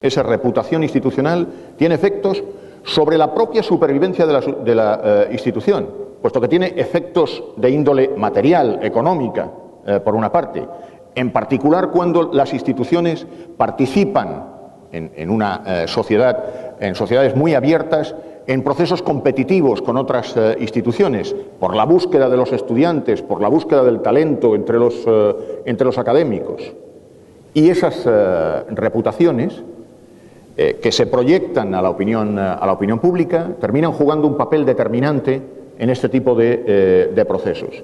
Esa reputación institucional tiene efectos sobre la propia supervivencia de la institución, puesto que tiene efectos de índole material, económica, por una parte, en particular cuando las instituciones participan en una sociedad, en sociedades muy abiertas, en procesos competitivos con otras instituciones, por la búsqueda de los estudiantes, por la búsqueda del talento entre los académicos. Y esas reputaciones que se proyectan a la opinión pública terminan jugando un papel determinante en este tipo de procesos.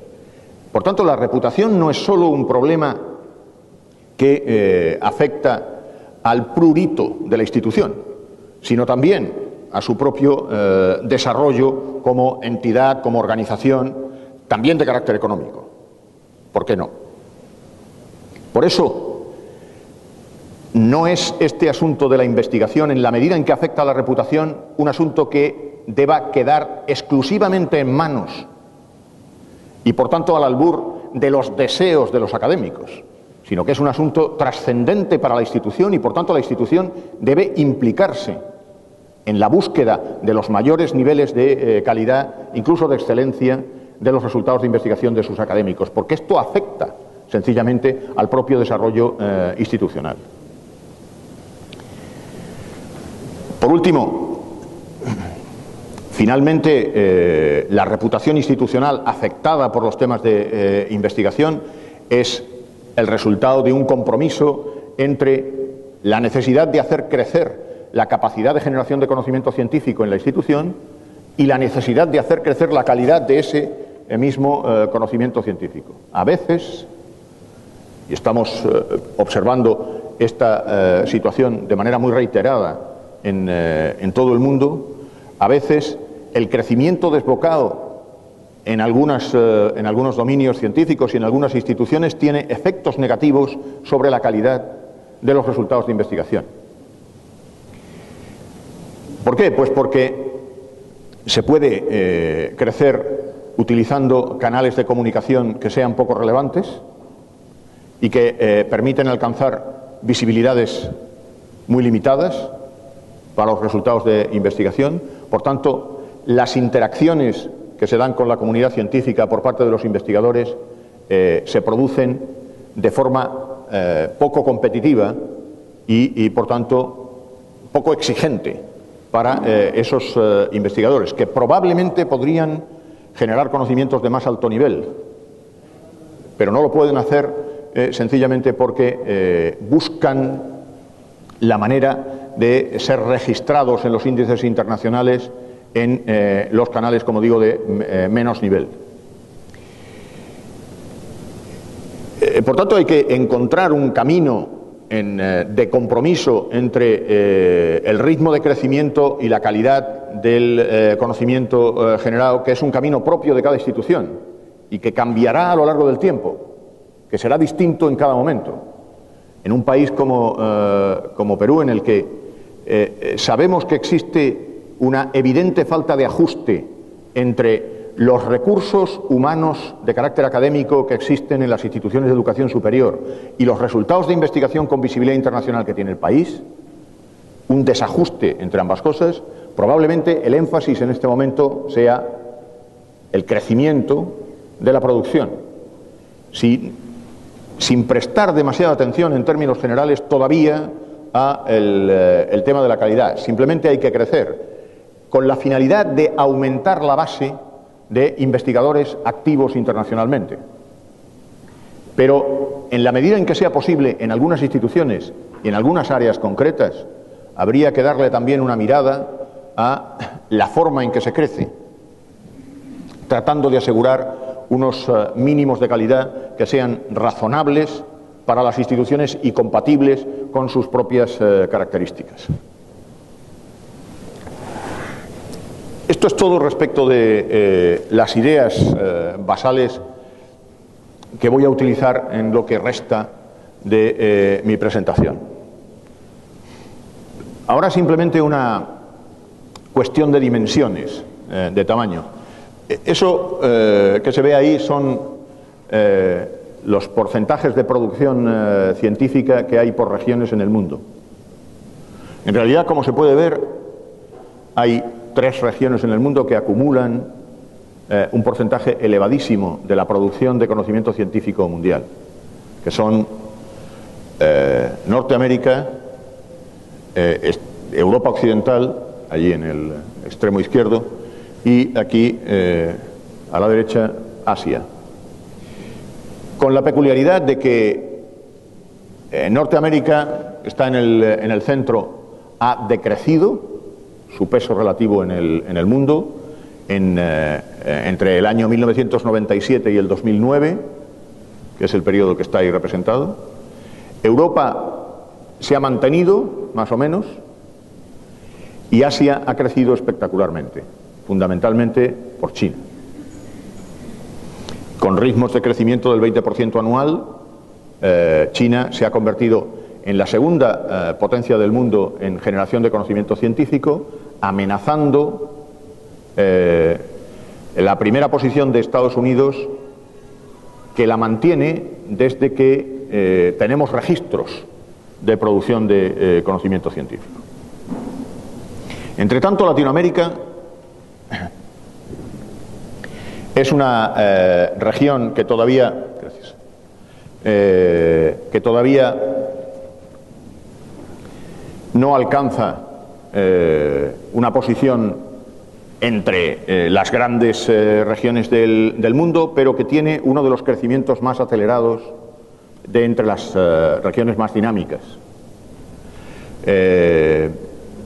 Por tanto, la reputación no es solo un problema que afecta al prurito de la institución, sino también a su propio desarrollo como entidad, como organización, también de carácter económico. ¿Por qué no? Por eso, no es este asunto de la investigación, en la medida en que afecta a la reputación, un asunto que deba quedar exclusivamente en manos y, por tanto, al albur de los deseos de los académicos, sino que es un asunto trascendente para la institución y, por tanto, la institución debe implicarse en la búsqueda de los mayores niveles de calidad, incluso de excelencia, de los resultados de investigación de sus académicos, porque esto afecta sencillamente al propio desarrollo institucional. Por último, finalmente, la reputación institucional afectada por los temas de investigación es el resultado de un compromiso entre la necesidad de hacer crecer la capacidad de generación de conocimiento científico en la institución y la necesidad de hacer crecer la calidad de ese mismo conocimiento científico. A veces, y estamos observando esta situación de manera muy reiterada en todo el mundo, a veces el crecimiento desbocado en algunos dominios científicos y en algunas instituciones tiene efectos negativos sobre la calidad de los resultados de investigación. ¿Por qué? Pues porque se puede crecer utilizando canales de comunicación que sean poco relevantes y que permiten alcanzar visibilidades muy limitadas para los resultados de investigación. Por tanto, las interacciones que se dan con la comunidad científica por parte de los investigadores se producen de forma poco competitiva y, por tanto, poco exigente para esos investigadores, que probablemente podrían generar conocimientos de más alto nivel, pero no lo pueden hacer sencillamente porque buscan la manera de ser registrados en los índices internacionales en los canales, como digo, de menos nivel. Por tanto, hay que encontrar un camino de compromiso entre el ritmo de crecimiento y la calidad del conocimiento generado, que es un camino propio de cada institución y que cambiará a lo largo del tiempo, que será distinto en cada momento. En un país como Perú, en el que sabemos que existe una evidente falta de ajuste entre los recursos humanos de carácter académico que existen en las instituciones de educación superior y los resultados de investigación con visibilidad internacional que tiene el país, un desajuste entre ambas cosas, probablemente el énfasis en este momento sea el crecimiento de la producción, sin prestar demasiada atención en términos generales todavía al tema de la calidad. Simplemente hay que crecer con la finalidad de aumentar la base de investigadores activos internacionalmente. Pero en la medida en que sea posible en algunas instituciones y en algunas áreas concretas, habría que darle también una mirada a la forma en que se crece, tratando de asegurar unos mínimos de calidad que sean razonables para las instituciones y compatibles con sus propias características. Esto es todo respecto de las ideas basales que voy a utilizar en lo que resta de mi presentación. Ahora simplemente una cuestión de dimensiones, de tamaño. Eso que se ve ahí son los porcentajes de producción científica que hay por regiones en el mundo. En realidad, como se puede ver, hay 3 regiones en el mundo que acumulan un porcentaje elevadísimo de la producción de conocimiento científico mundial, que son Norteamérica, Europa Occidental, allí en el extremo izquierdo, y aquí a la derecha, Asia. Con la peculiaridad de que Norteamérica está en el centro, ha decrecido su peso relativo en el mundo entre el año 1997 y el 2009, que es el periodo que está ahí representado. Europa se ha mantenido, más o menos, y Asia ha crecido espectacularmente, fundamentalmente por China. Con ritmos de crecimiento del 20% anual, China se ha convertido en la segunda potencia del mundo en generación de conocimiento científico, amenazando la primera posición de Estados Unidos, que la mantiene desde que tenemos registros de producción de conocimiento científico. Entre tanto, Latinoamérica es una región que todavía, no alcanza una posición entre las grandes regiones del mundo, pero que tiene uno de los crecimientos más acelerados de entre las regiones más dinámicas.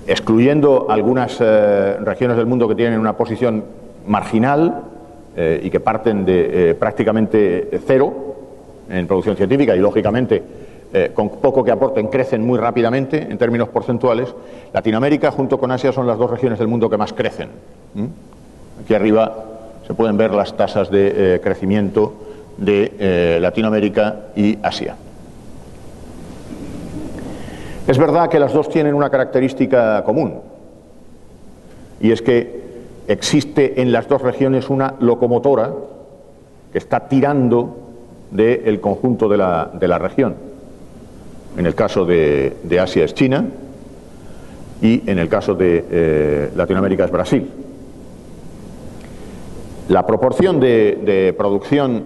Excluyendo algunas regiones del mundo que tienen una posición marginal y que parten de prácticamente cero en producción científica y, lógicamente, con poco que aporten, crecen muy rápidamente en términos porcentuales. Latinoamérica, junto con Asia, son las 2 regiones del mundo que más crecen. Aquí arriba se pueden ver las tasas de crecimiento de Latinoamérica y Asia. Es verdad que las 2 tienen una característica común, y es que existe en las 2 regiones una locomotora que está tirando del conjunto de la región. En el caso de Asia es China y en el caso de Latinoamérica es Brasil. La proporción de producción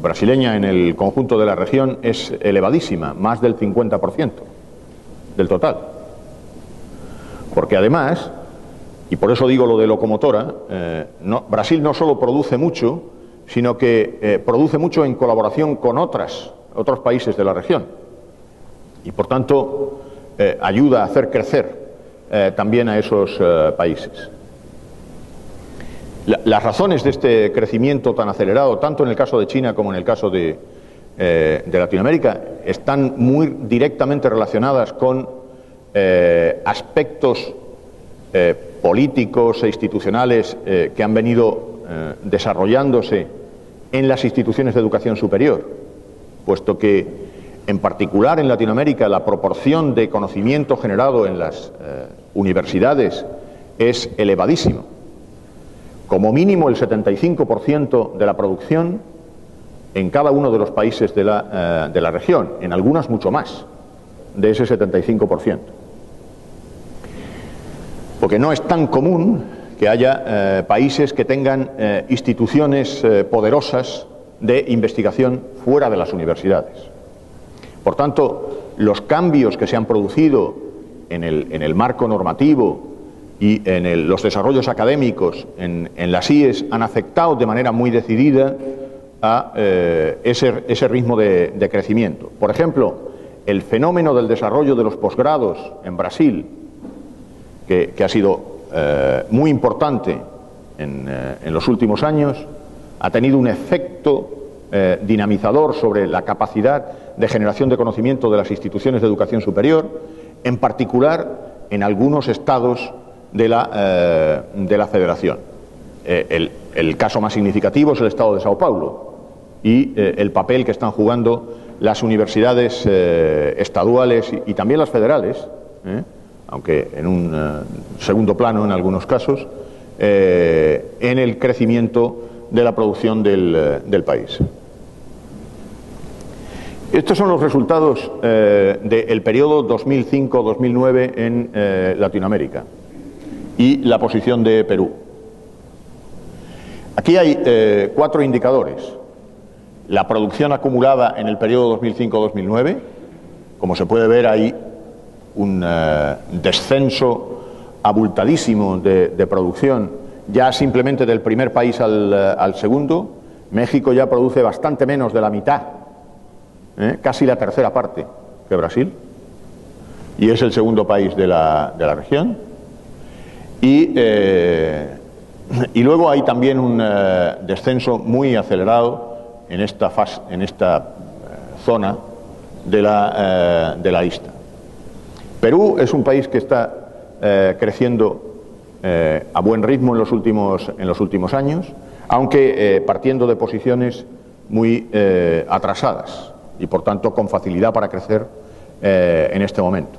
brasileña en el conjunto de la región es elevadísima, más del 50% del total. Porque además, y por eso digo lo de locomotora, Brasil no solo produce mucho, sino que produce mucho en colaboración con otros países de la región, y por tanto ayuda a hacer crecer también a esos países. Las razones de este crecimiento tan acelerado, tanto en el caso de China como en el caso de Latinoamérica, están muy directamente relacionadas con aspectos políticos e institucionales que han venido desarrollándose en las instituciones de educación superior, puesto que, en particular en Latinoamérica, la proporción de conocimiento generado en las universidades es elevadísima. Como mínimo el 75% de la producción en cada uno de los países de la región, en algunas mucho más de ese 75%. Porque no es tan común que haya países que tengan instituciones poderosas de investigación fuera de las universidades. Por tanto, los cambios que se han producido en el marco normativo y en los desarrollos académicos en las IES han afectado de manera muy decidida a ese ritmo de crecimiento. Por ejemplo, el fenómeno del desarrollo de los posgrados en Brasil, que ha sido muy importante en los últimos años, ha tenido un efecto dinamizador sobre la capacidad de generación de conocimiento de las instituciones de educación superior, en particular en algunos estados de la Federación. El caso más significativo es el estado de Sao Paulo y el papel que están jugando las universidades estaduales y también las federales, aunque en un segundo plano en algunos casos, en el crecimiento de la producción del país. Estos son los resultados del periodo 2005-2009 en Latinoamérica y la posición de Perú. Aquí hay 4 indicadores. La producción acumulada en el periodo 2005-2009, como se puede ver, hay un descenso abultadísimo de producción, ya simplemente del primer país al segundo. México ya produce bastante menos de la mitad, casi la tercera parte que Brasil, y es el segundo país de la región. Y luego hay también un descenso muy acelerado en esta zona de la lista. Perú es un país que está creciendo a buen ritmo en los últimos años, aunque partiendo de posiciones muy atrasadas y por tanto con facilidad para crecer en este momento.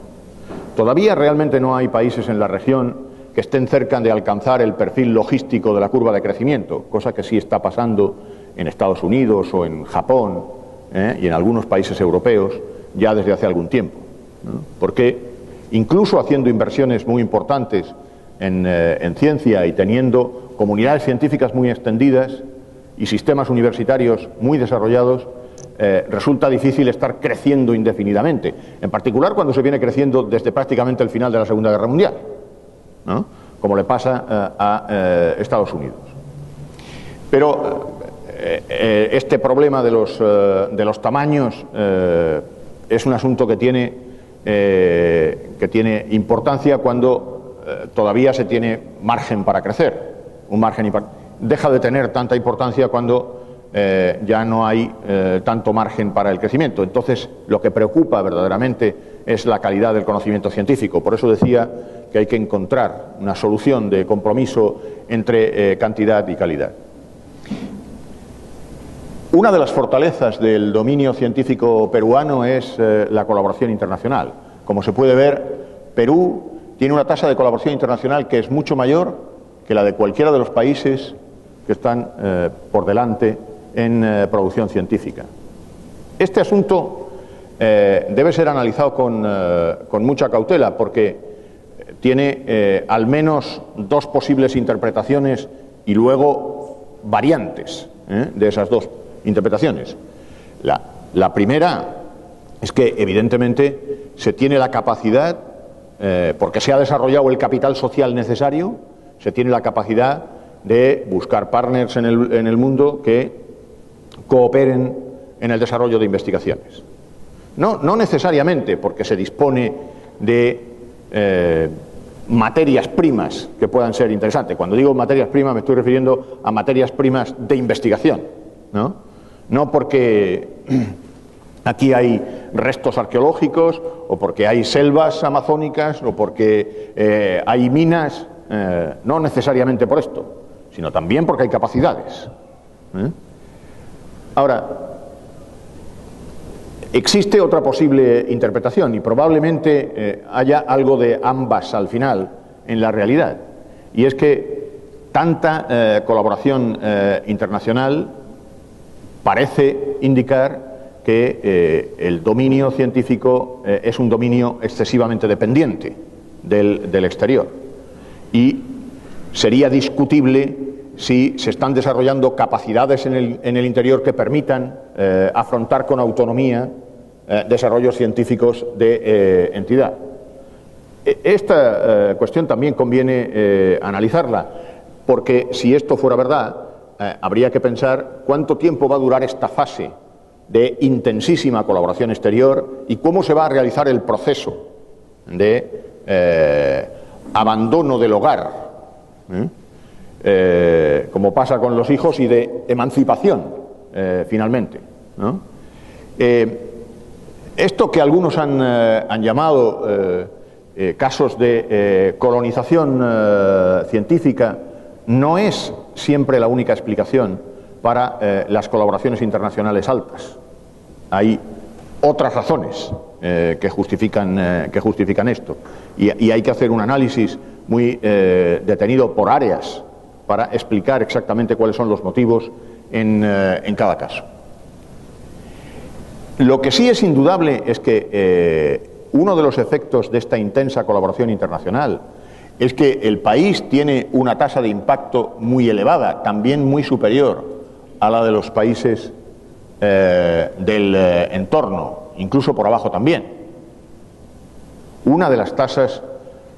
Todavía realmente no hay países en la región que estén cerca de alcanzar el perfil logístico de la curva de crecimiento, cosa que sí está pasando en Estados Unidos o en Japón y en algunos países europeos ya desde hace algún tiempo, ¿no? Porque incluso haciendo inversiones muy importantes en ciencia y teniendo comunidades científicas muy extendidas y sistemas universitarios muy desarrollados, resulta difícil estar creciendo indefinidamente, en particular cuando se viene creciendo desde prácticamente el final de la Segunda Guerra Mundial, ¿no? Como le pasa a Estados Unidos. Pero este problema de los tamaños es un asunto que tiene importancia cuando todavía se tiene margen para crecer. Deja de tener tanta importancia cuando ya no hay tanto margen para el crecimiento. Entonces, lo que preocupa verdaderamente es la calidad del conocimiento científico. Por eso decía que hay que encontrar una solución de compromiso entre cantidad y calidad. Una de las fortalezas del dominio científico peruano es la colaboración internacional. Como se puede ver, Perú tiene una tasa de colaboración internacional que es mucho mayor que la de cualquiera de los países que están por delante en producción científica. Este asunto debe ser analizado con mucha cautela porque tiene al menos 2 posibles interpretaciones y luego variantes de esas 2 interpretaciones. La primera es que evidentemente se tiene la capacidad, porque se ha desarrollado el capital social necesario, se tiene la capacidad de buscar partners en el mundo que cooperen en el desarrollo de investigaciones. No necesariamente porque se dispone de materias primas que puedan ser interesantes. Cuando digo materias primas me estoy refiriendo a materias primas de investigación, no porque aquí hay restos arqueológicos o porque hay selvas amazónicas o porque hay minas, no necesariamente por esto, sino también porque hay capacidades. Ahora, existe otra posible interpretación y probablemente haya algo de ambas al final en la realidad, y es que tanta colaboración internacional parece indicar que el dominio científico es un dominio excesivamente dependiente del exterior, y sería discutible si se están desarrollando capacidades en el interior que permitan afrontar con autonomía desarrollos científicos de entidad. Esta cuestión también conviene analizarla, porque si esto fuera verdad, habría que pensar cuánto tiempo va a durar esta fase de intensísima colaboración exterior y cómo se va a realizar el proceso de abandono del hogar, como pasa con los hijos, y de emancipación, finalmente, ¿no? Esto que algunos han llamado casos de colonización científica no es siempre la única explicación para las colaboraciones internacionales altas. Hay otras razones que justifican esto, y hay que hacer un análisis muy detenido por áreas para explicar exactamente cuáles son los motivos en cada caso. Lo que sí es indudable es que uno de los efectos de esta intensa colaboración internacional es que el país tiene una tasa de impacto muy elevada, también muy superior a la de los países del entorno, incluso por abajo también. Una de las tasas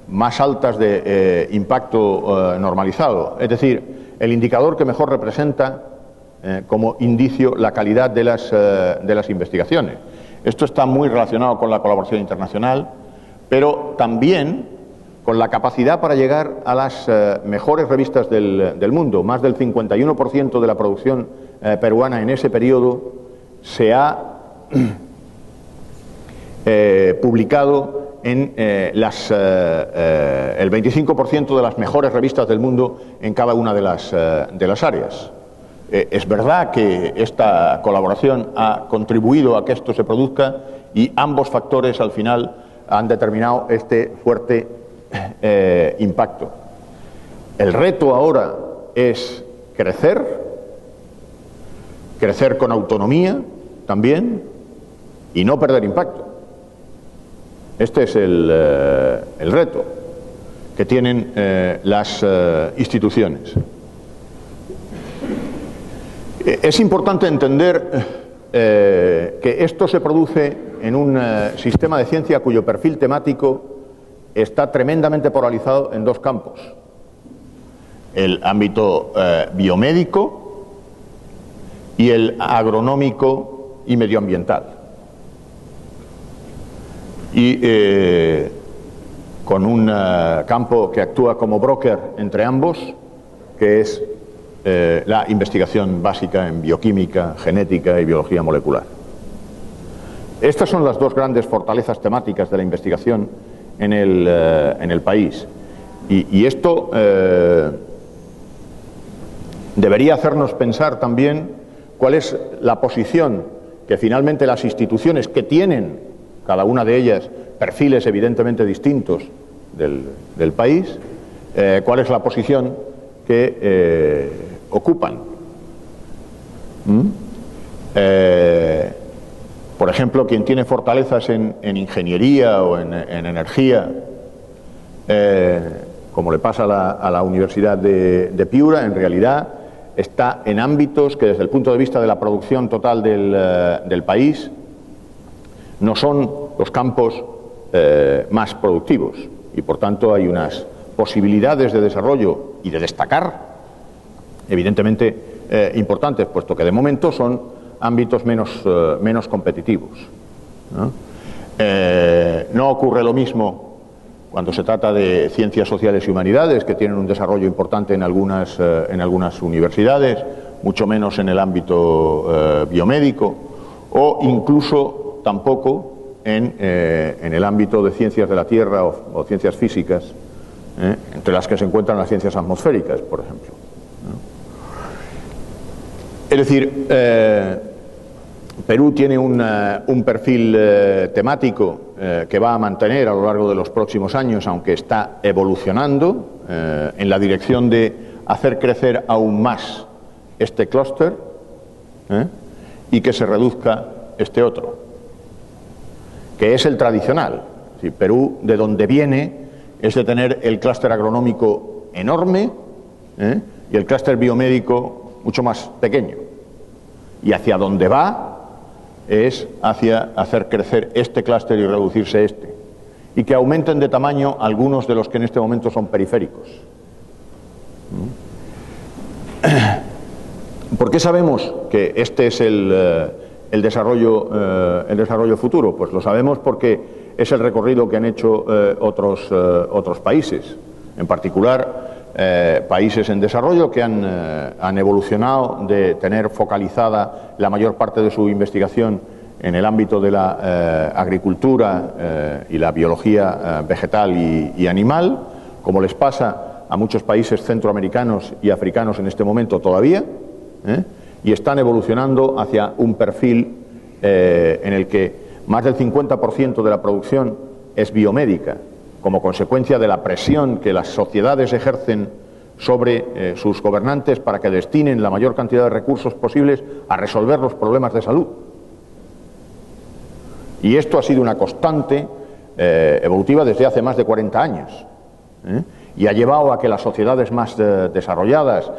más altas de impacto normalizado, es decir, el indicador que mejor representa como indicio la calidad de las investigaciones. Esto está muy relacionado con la colaboración internacional, pero también con la capacidad para llegar a las mejores revistas del mundo. Más del 51% de la producción peruana en ese periodo se ha publicado en el 25% de las mejores revistas del mundo en cada una de las áreas. Es verdad que esta colaboración ha contribuido a que esto se produzca y ambos factores al final han determinado este fuerte impacto. El reto ahora es crecer con autonomía también y no perder impacto. Este es el reto que tienen las instituciones. Es importante entender que esto se produce en un sistema de ciencia cuyo perfil temático está tremendamente polarizado en dos campos: el ámbito biomédico y el agronómico y medioambiental. Y con un campo que actúa como broker entre ambos, que es la investigación básica en bioquímica, genética y biología molecular. Estas son las dos grandes fortalezas temáticas de la investigación en el país. Y esto debería hacernos pensar también cuál es la posición que finalmente las instituciones, que tienen cada una de ellas perfiles evidentemente distintos del país, cuál es la posición que ocupan. Por ejemplo, quien tiene fortalezas en ingeniería o en energía, como le pasa a la Universidad de Piura, en realidad está en ámbitos que desde el punto de vista de la producción total del país no son los campos más productivos, y por tanto hay unas posibilidades de desarrollo y de destacar evidentemente importantes, puesto que de momento son ámbitos menos competitivos, ¿no? No ocurre lo mismo cuando se trata de ciencias sociales y humanidades, que tienen un desarrollo importante en algunas universidades, mucho menos en el ámbito biomédico, o incluso tampoco en el ámbito de ciencias de la Tierra o ciencias físicas, entre las que se encuentran las ciencias atmosféricas, por ejemplo, ¿no? Es decir, Perú tiene un perfil temático que va a mantener a lo largo de los próximos años, aunque está evolucionando en la dirección de hacer crecer aún más este clúster y que se reduzca este otro, que es el tradicional. Sí, Perú, de donde viene, es de tener el clúster agronómico enorme y el clúster biomédico mucho más pequeño, y hacia donde va es hacia hacer crecer este clúster y reducirse este, y que aumenten de tamaño algunos de los que en este momento son periféricos. ¿Por qué sabemos que este es el desarrollo futuro? Pues lo sabemos porque es el recorrido que han hecho otros países, en particular países en desarrollo que han evolucionado de tener focalizada la mayor parte de su investigación en el ámbito de la agricultura y la biología vegetal y animal, como les pasa a muchos países centroamericanos y africanos en este momento todavía, y están evolucionando hacia un perfil en el que más del 50% de la producción es biomédica, como consecuencia de la presión que las sociedades ejercen sobre sus gobernantes para que destinen la mayor cantidad de recursos posibles a resolver los problemas de salud. Y esto ha sido una constante evolutiva desde hace más de 40 años. Y ha llevado a que las sociedades más desarrolladas,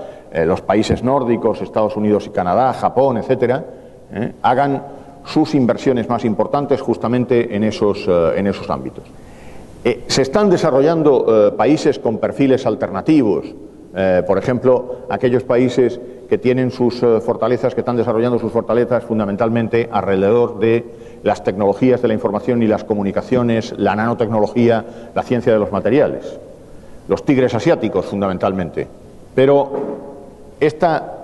los países nórdicos, Estados Unidos y Canadá, Japón, etcétera, hagan sus inversiones más importantes justamente en esos ámbitos. Se están desarrollando países con perfiles alternativos, por ejemplo, aquellos países que tienen sus fortalezas, que están desarrollando sus fortalezas fundamentalmente alrededor de las tecnologías de la información y las comunicaciones, la nanotecnología, la ciencia de los materiales. Los tigres asiáticos, fundamentalmente. Pero esta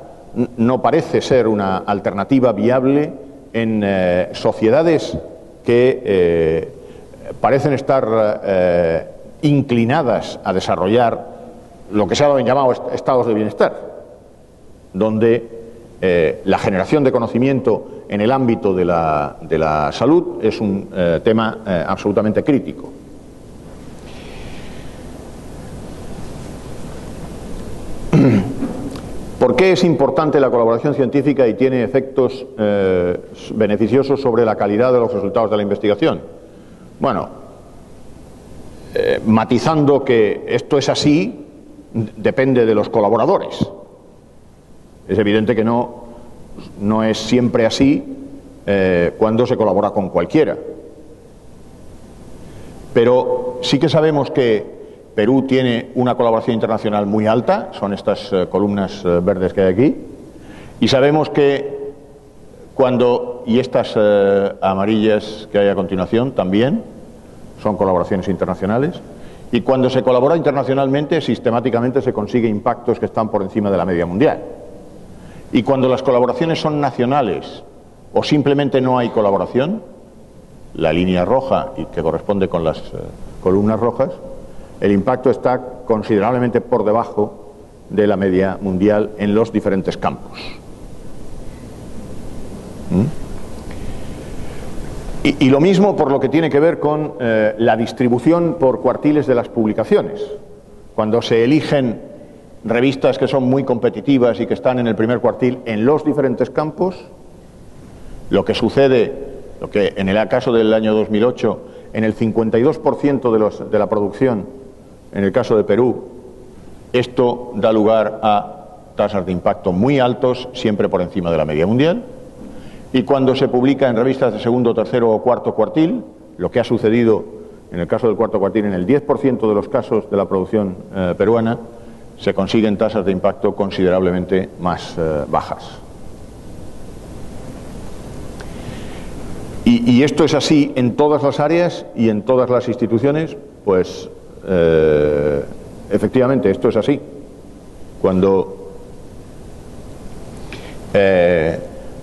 no parece ser una alternativa viable en sociedades que parecen estar inclinadas a desarrollar lo que se ha llamado estados de bienestar, donde la generación de conocimiento en el ámbito de la salud es un tema absolutamente crítico. ¿Por qué es importante la colaboración científica y tiene efectos beneficiosos sobre la calidad de los resultados de la investigación? Bueno, matizando que esto es así, depende de los colaboradores. Es evidente que no es siempre así cuando se colabora con cualquiera. Pero sí que sabemos que Perú tiene una colaboración internacional muy alta, son estas columnas verdes que hay aquí, y sabemos que y estas amarillas que hay a continuación también son colaboraciones internacionales, y cuando se colabora internacionalmente sistemáticamente se consigue impactos que están por encima de la media mundial. Y cuando las colaboraciones son nacionales o simplemente no hay colaboración, la línea roja y que corresponde con las columnas rojas, el impacto está considerablemente por debajo de la media mundial en los diferentes campos. Y lo mismo por lo que tiene que ver con la distribución por cuartiles de las publicaciones. Cuando se eligen revistas que son muy competitivas y que están en el primer cuartil en los diferentes campos, lo que sucede, lo que en el caso del año 2008, en el 52% de la producción, en el caso de Perú, esto da lugar a tasas de impacto muy altos, siempre por encima de la media mundial. Y cuando se publica en revistas de segundo, tercero o cuarto cuartil, lo que ha sucedido en el caso del cuarto cuartil, en el 10% de los casos de la producción peruana, se consiguen tasas de impacto considerablemente más bajas. Y esto es así en todas las áreas y en todas las instituciones, pues efectivamente esto es así. Cuando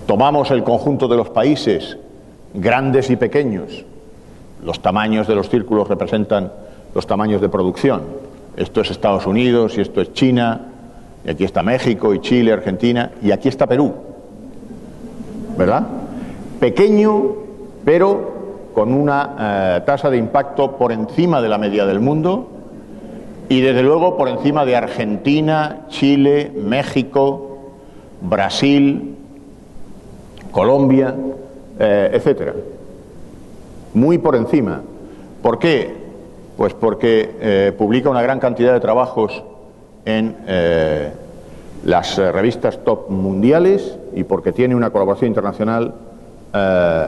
tomamos el conjunto de los países, grandes y pequeños, los tamaños de los círculos representan los tamaños de producción. Esto es Estados Unidos y esto es China, y aquí está México y Chile, Argentina, y aquí está Perú, ¿verdad? Pequeño, pero con una tasa de impacto por encima de la media del mundo y desde luego por encima de Argentina, Chile, México, Brasil, Colombia, etcétera. Muy por encima. ¿Por qué? Pues porque publica una gran cantidad de trabajos en las revistas top mundiales y porque tiene una colaboración internacional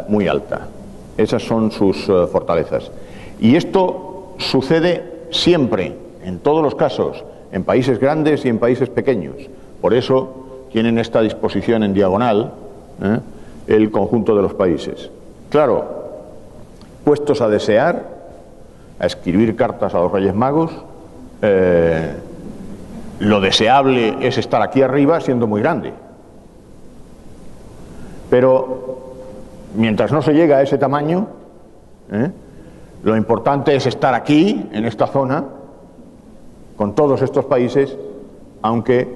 muy alta. Esas son sus fortalezas. Y esto sucede siempre, en todos los casos, en países grandes y en países pequeños. Por eso tienen esta disposición en diagonal el conjunto de los países. Claro, puestos a desear, a escribir cartas a los Reyes Magos, lo deseable es estar aquí arriba siendo muy grande. Pero mientras no se llega a ese tamaño, lo importante es estar aquí, en esta zona, con todos estos países, aunque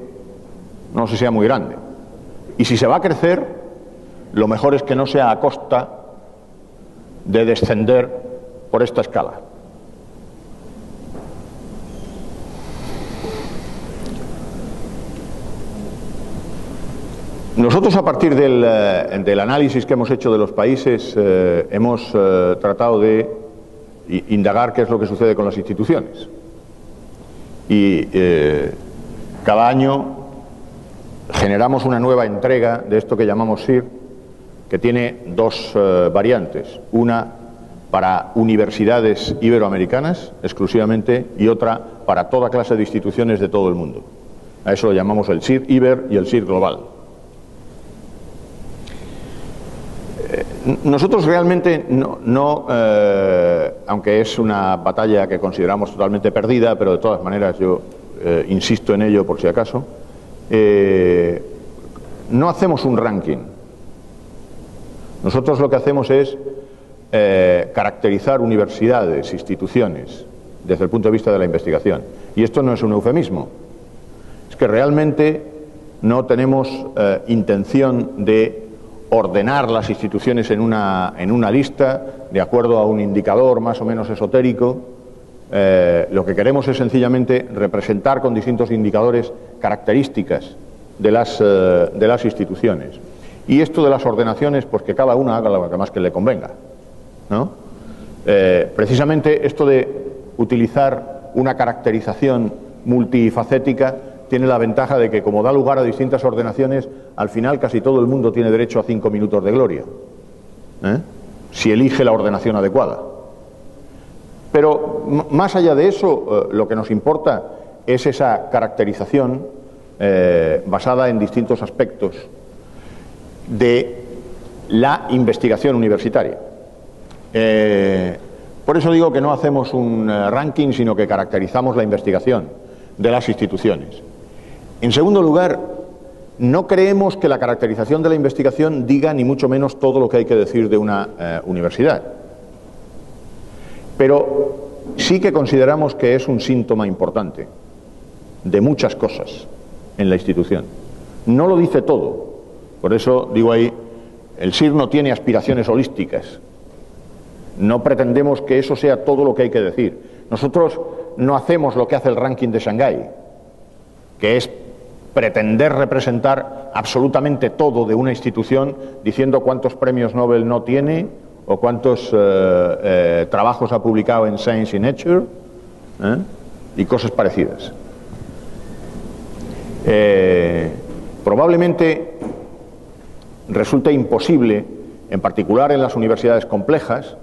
no se sea muy grande. Y si se va a crecer, lo mejor es que no sea a costa de descender por esta escala. Nosotros, a partir del análisis que hemos hecho de los países, hemos tratado de indagar qué es lo que sucede con las instituciones. Y cada año generamos una nueva entrega de esto que llamamos SIR, que tiene dos variantes. Una para universidades iberoamericanas exclusivamente y otra para toda clase de instituciones de todo el mundo. A eso lo llamamos el SIR Iber y el SIR Global. Nosotros realmente aunque es una batalla que consideramos totalmente perdida, pero de todas maneras yo insisto en ello por si acaso, no hacemos un ranking. Nosotros lo que hacemos es caracterizar universidades, instituciones, desde el punto de vista de la investigación. Y esto no es un eufemismo. Es que realmente no tenemos intención de ordenar las instituciones en una lista de acuerdo a un indicador más o menos esotérico. Lo que queremos es sencillamente representar con distintos indicadores características de las instituciones. Y esto de las ordenaciones, pues que cada una haga lo que más que le convenga, ¿no? Precisamente esto de utilizar una caracterización multifacética tiene la ventaja de que, como da lugar a distintas ordenaciones, al final casi todo el mundo tiene derecho a 5 minutos de gloria, si elige la ordenación adecuada. Pero más allá de eso, lo que nos importa es esa caracterización basada en distintos aspectos de la investigación universitaria. Por eso digo que no hacemos un ranking, sino que caracterizamos la investigación de las instituciones. En segundo lugar, no creemos que la caracterización de la investigación diga ni mucho menos todo lo que hay que decir de una universidad. Pero sí que consideramos que es un síntoma importante de muchas cosas en la institución. No lo dice todo. Por eso digo ahí, el SIR no tiene aspiraciones holísticas. No pretendemos que eso sea todo lo que hay que decir. Nosotros no hacemos lo que hace el ranking de Shanghái, que es pretender representar absolutamente todo de una institución diciendo cuántos premios Nobel no tiene o cuántos trabajos ha publicado en Science y Nature y cosas parecidas. Probablemente resulta imposible, en particular en las universidades complejas,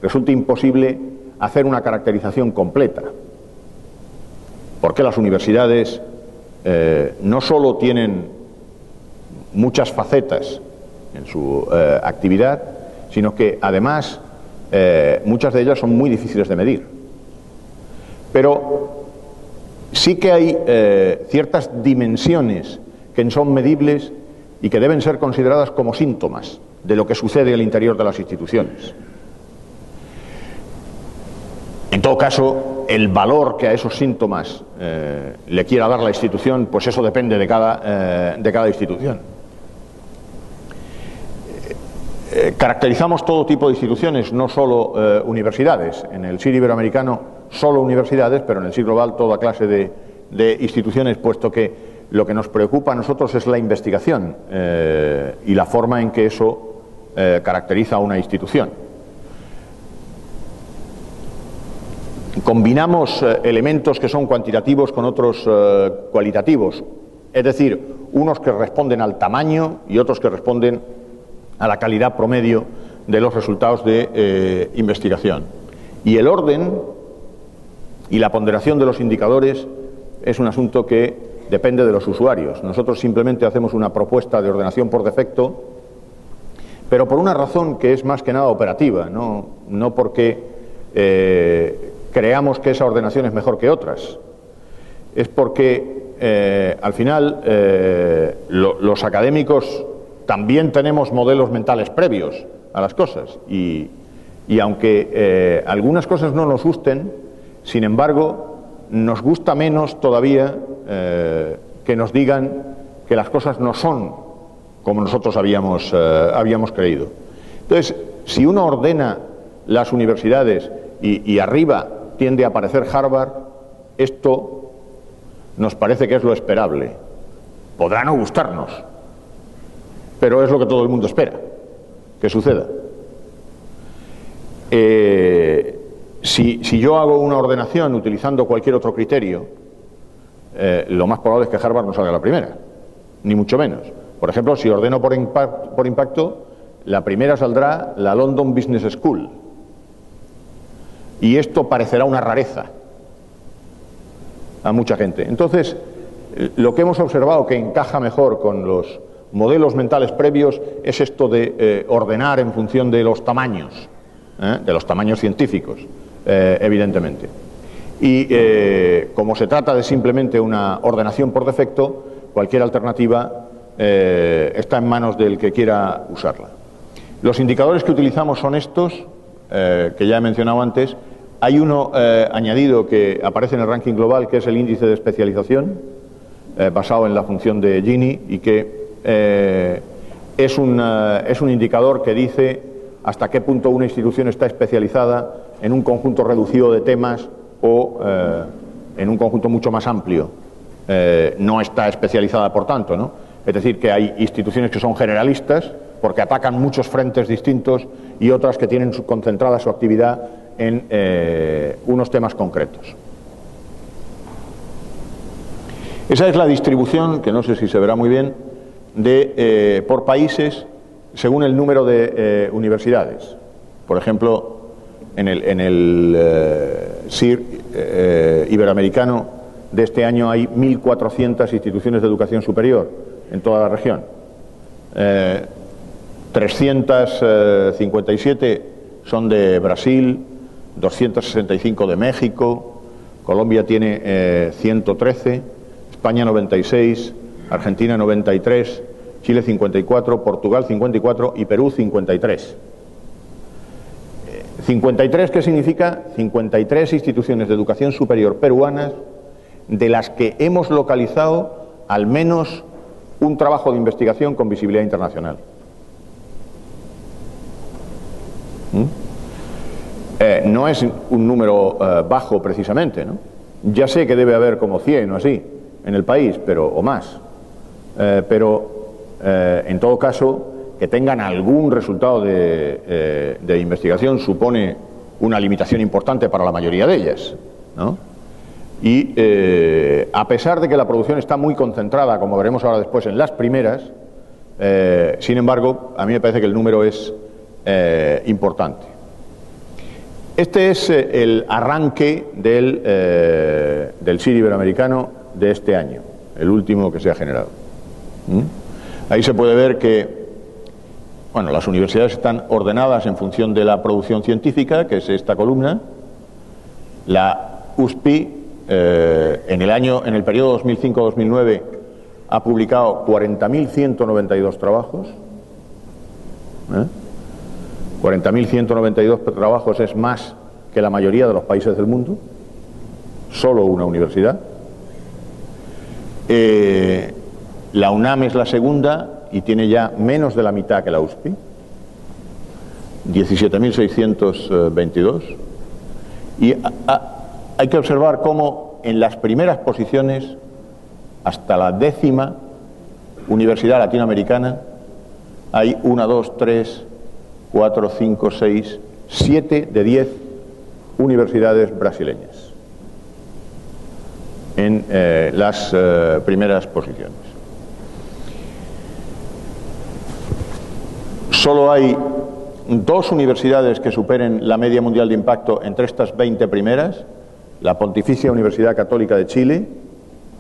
resulta imposible hacer una caracterización completa, porque las universidades no solo tienen muchas facetas en su actividad, sino que además muchas de ellas son muy difíciles de medir. Pero sí que hay ciertas dimensiones que son medibles y que deben ser consideradas como síntomas de lo que sucede al interior de las instituciones. En todo caso, el valor que a esos síntomas le quiera dar la institución, pues eso depende de cada institución. Caracterizamos todo tipo de instituciones, no solo universidades. En el SIR iberoamericano solo universidades, pero en el SIR global toda clase de instituciones, puesto que lo que nos preocupa a nosotros es la investigación y la forma en que eso caracteriza a una institución. Combinamos elementos que son cuantitativos con otros cualitativos, es decir, unos que responden al tamaño y otros que responden a la calidad promedio de los resultados de investigación. Y el orden y la ponderación de los indicadores es un asunto que depende de los usuarios. Nosotros simplemente hacemos una propuesta de ordenación por defecto, pero por una razón que es más que nada operativa, no porque creamos que esa ordenación es mejor que otras. Es porque al final los académicos también tenemos modelos mentales previos a las cosas y aunque algunas cosas no nos gusten, sin embargo nos gusta menos todavía que nos digan que las cosas no son como nosotros habíamos creído. Entonces, si uno ordena las universidades y arriba tiende a aparecer Harvard, esto nos parece que es lo esperable. Podrá no gustarnos, pero es lo que todo el mundo espera que suceda. Si yo hago una ordenación utilizando cualquier otro criterio, lo más probable es que Harvard no salga la primera, ni mucho menos. Por ejemplo, si ordeno por impacto, la primera saldrá la London Business School. Y esto parecerá una rareza a mucha gente. Entonces, lo que hemos observado que encaja mejor con los modelos mentales previos es esto de ordenar en función de los tamaños científicos, evidentemente. Y como se trata de simplemente una ordenación por defecto, cualquier alternativa está en manos del que quiera usarla. Los indicadores que utilizamos son estos, que ya he mencionado antes. Hay uno añadido que aparece en el ranking global, que es el índice de especialización, basado en la función de Gini, y que es un indicador que dice hasta qué punto una institución está especializada en un conjunto reducido de temas o en un conjunto mucho más amplio. No está especializada, por tanto, ¿no? Es decir, que hay instituciones que son generalistas porque atacan muchos frentes distintos y otras que tienen concentrada su actividad en unos temas concretos. Esa es la distribución, que no sé si se verá muy bien, por países según el número de universidades. Por ejemplo, en el SIR iberoamericano de este año hay 1.400 instituciones de educación superior en toda la región. 357 son de Brasil, 265 de México, Colombia tiene 113, España 96, Argentina 93, Chile 54, Portugal 54 y Perú 53. 53, ¿qué significa? 53 instituciones de educación superior peruanas, de las que hemos localizado al menos un trabajo de investigación con visibilidad internacional. No es un número bajo precisamente, ¿no? Ya sé que debe haber como 100 o así en el país, o más, pero en todo caso que tengan algún resultado de investigación supone una limitación importante para la mayoría de ellas, ¿no? Y a pesar de que la producción está muy concentrada, como veremos ahora después, en las primeras, sin embargo, a mí me parece que el número es importante. Este es el arranque del SIR iberoamericano de este año, el último que se ha generado. Ahí se puede ver que las universidades están ordenadas en función de la producción científica, que es esta columna. La USPI en el periodo 2005-2009 ha publicado 40.192 trabajos. 40.192 trabajos es más que la mayoría de los países del mundo, solo una universidad. La UNAM es la segunda y tiene ya menos de la mitad que la USPI, 17.622. Y hay que observar cómo en las primeras posiciones, hasta la 10ª universidad latinoamericana, hay 1, 2, 3, 4, 5, 6, 7 de 10 universidades brasileñas en las primeras posiciones. Solo hay 2 universidades que superen la media mundial de impacto entre estas 20 primeras: la Pontificia Universidad Católica de Chile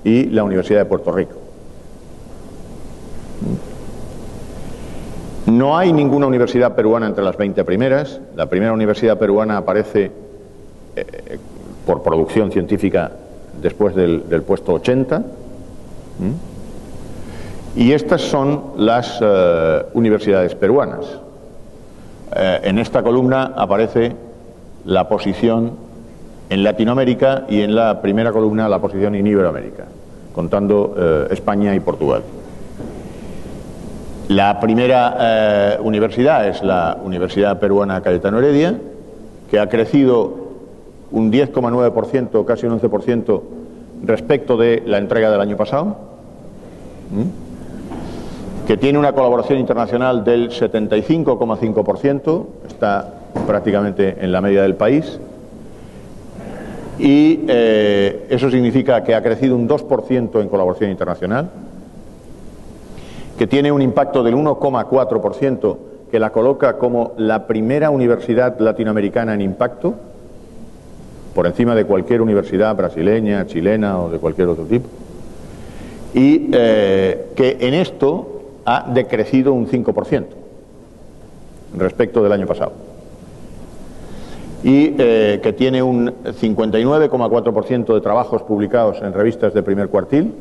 y la Universidad de Puerto Rico. No hay ninguna universidad peruana entre las 20 primeras. La primera universidad peruana aparece por producción científica después del puesto 80. Y estas son las universidades peruanas. En esta columna aparece la posición en Latinoamérica y en la primera columna la posición en Iberoamérica, contando España y Portugal. La primera universidad es la Universidad Peruana Cayetano Heredia, que ha crecido un 10,9%, casi un 11% respecto de la entrega del año pasado. que tiene una colaboración internacional del 75,5%, está prácticamente en la media del país, y eso significa que ha crecido un 2% en colaboración internacional, que tiene un impacto del 1,4%, que la coloca como la primera universidad latinoamericana en impacto, por encima de cualquier universidad brasileña, chilena o de cualquier otro tipo, y que en esto ha decrecido un 5% respecto del año pasado, y que tiene un 59,4% de trabajos publicados en revistas de primer cuartil,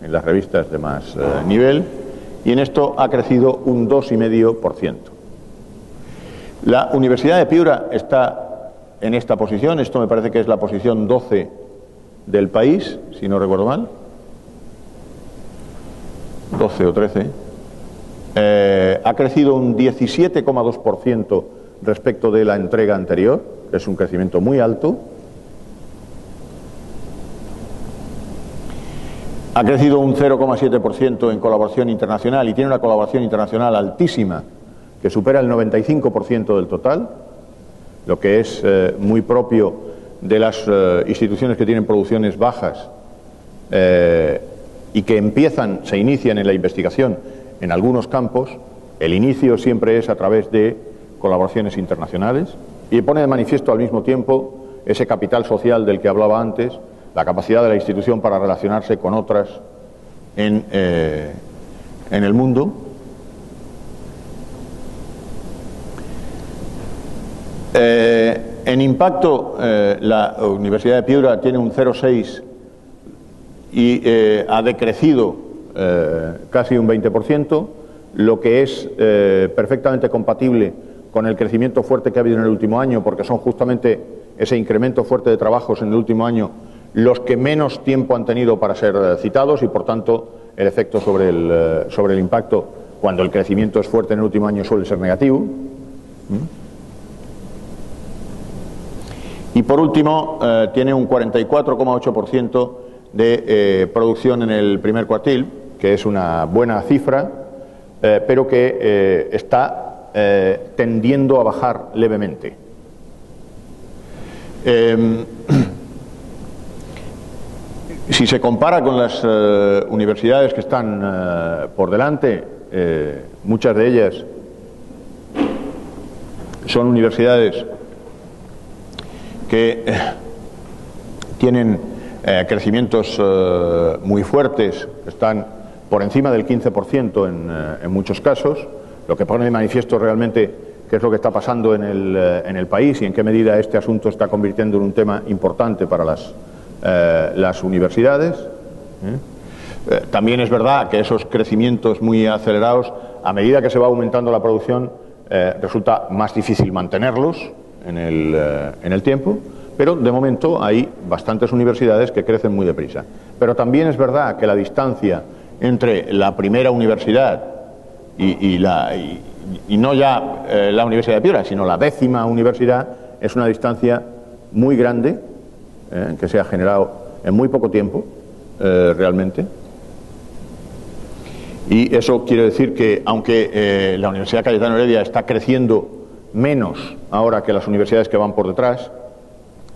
en las revistas de más nivel, y en esto ha crecido un 2,5%. La Universidad de Piura está en esta posición, esto me parece que es la posición 12 del país, si no recuerdo mal, 12 o 13, ha crecido un 17,2% respecto de la entrega anterior, que es un crecimiento muy alto. Ha crecido un 0,7% en colaboración internacional y tiene una colaboración internacional altísima que supera el 95% del total, lo que es muy propio de las instituciones que tienen producciones bajas y que se inician en la investigación en algunos campos. El inicio siempre es a través de colaboraciones internacionales y pone de manifiesto al mismo tiempo ese capital social del que hablaba antes, la capacidad de la institución para relacionarse con otras en el mundo. En impacto, la Universidad de Piura tiene un 0,6 y ha decrecido casi un 20%, lo que es perfectamente compatible con el crecimiento fuerte que ha habido en el último año, porque son justamente ese incremento fuerte de trabajos en el último año los que menos tiempo han tenido para ser citados y, por tanto, el efecto sobre el impacto, cuando el crecimiento es fuerte en el último año, suele ser negativo. Y, por último, tiene un 44,8% de producción en el primer cuartil, que es una buena cifra, pero que está tendiendo a bajar levemente. Si se compara con las universidades que están por delante, muchas de ellas son universidades que tienen crecimientos muy fuertes, que están por encima del 15% en muchos casos, lo que pone de manifiesto realmente qué es lo que está pasando en el país y en qué medida este asunto está convirtiendo en un tema importante para las universidades. También es verdad que esos crecimientos muy acelerados, a medida que se va aumentando la producción, resulta más difícil mantenerlos en el tiempo, pero de momento hay bastantes universidades que crecen muy deprisa. Pero también es verdad que la distancia entre la primera universidad y no ya la Universidad de Piura, sino la 10ª universidad, es una distancia muy grande, que se ha generado en muy poco tiempo, realmente. Y eso quiere decir que, aunque la Universidad Cayetano Heredia está creciendo menos ahora que las universidades que van por detrás,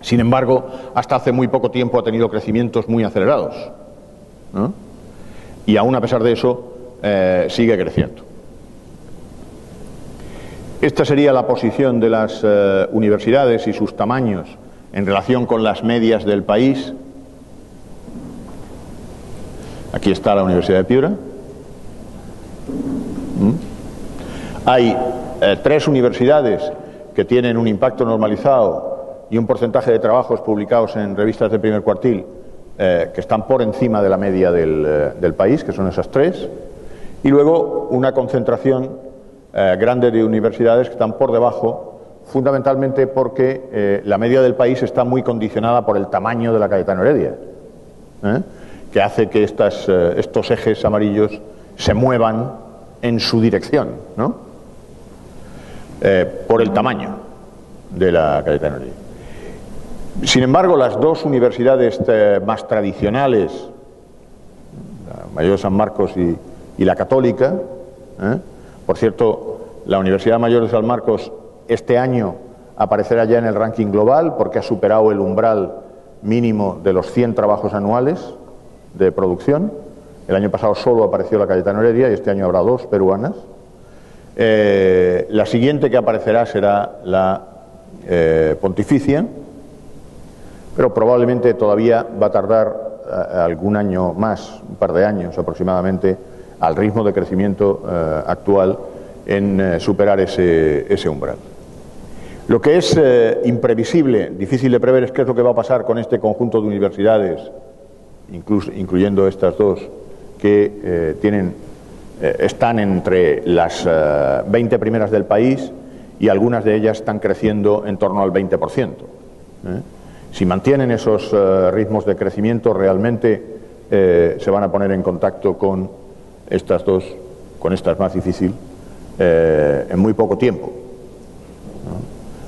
sin embargo, hasta hace muy poco tiempo ha tenido crecimientos muy acelerados, ¿no? Y aún a pesar de eso, sigue creciendo. Esta sería la posición de las universidades y sus tamaños en relación con las medias del país. Aquí está la Universidad de Piura. Hay 3 universidades que tienen un impacto normalizado y un porcentaje de trabajos publicados en revistas de primer cuartil que están por encima de la media del país, que son esas 3, y luego una concentración grande de universidades que están por debajo, fundamentalmente porque la media del país está muy condicionada por el tamaño de la Cayetano Heredia, que hace que estos ejes amarillos se muevan en su dirección, ¿no? Por el tamaño de la Cayetano Heredia. Sin embargo, las 2 universidades más tradicionales, la Mayor de San Marcos y la Católica, Por cierto, la Universidad Mayor de San Marcos este año aparecerá ya en el ranking global porque ha superado el umbral mínimo de los 100 trabajos anuales de producción. El año pasado solo apareció la Cayetano Heredia y este año habrá 2 peruanas. La siguiente que aparecerá será la Pontificia, pero probablemente todavía va a tardar algún año más, un par de años aproximadamente, al ritmo de crecimiento actual en superar ese umbral. Lo que es imprevisible, difícil de prever, es qué es lo que va a pasar con este conjunto de universidades, incluyendo estas dos, que están entre las 20 primeras del país y algunas de ellas están creciendo en torno al 20%. Si mantienen esos ritmos de crecimiento, realmente se van a poner en contacto con estas dos, con esta es más difícil, en muy poco tiempo,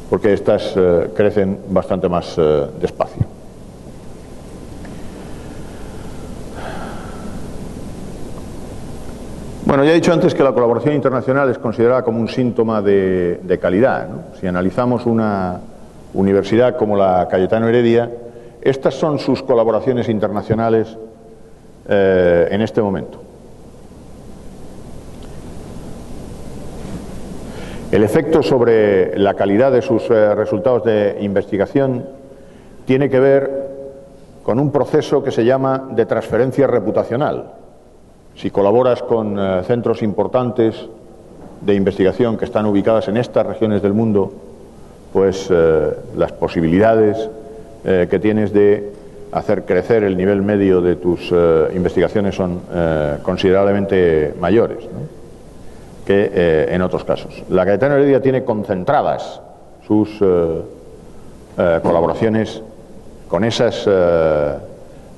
porque estas crecen bastante más despacio. Bueno, ya he dicho antes que la colaboración internacional es considerada como un síntoma de calidad, ¿no? Si analizamos una universidad como la Cayetano Heredia, estas son sus colaboraciones internacionales en este momento. El efecto sobre la calidad de sus resultados de investigación tiene que ver con un proceso que se llama de transferencia reputacional. Si colaboras con centros importantes de investigación que están ubicadas en estas regiones del mundo, pues las posibilidades que tienes de hacer crecer el nivel medio de tus investigaciones son considerablemente mayores, ¿no?, que en otros casos. La Cayetano Heredia tiene concentradas sus colaboraciones con esas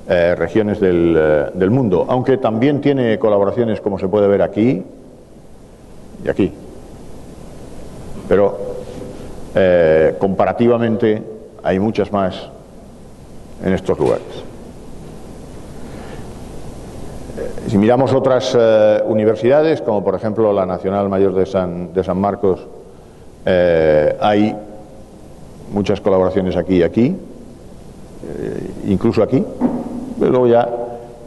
regiones del mundo, aunque también tiene colaboraciones, como se puede ver aquí y aquí, pero comparativamente hay muchas más en estos lugares. Si miramos otras universidades, como por ejemplo la Nacional Mayor de San Marcos, hay muchas colaboraciones aquí y aquí, incluso aquí, pero luego ya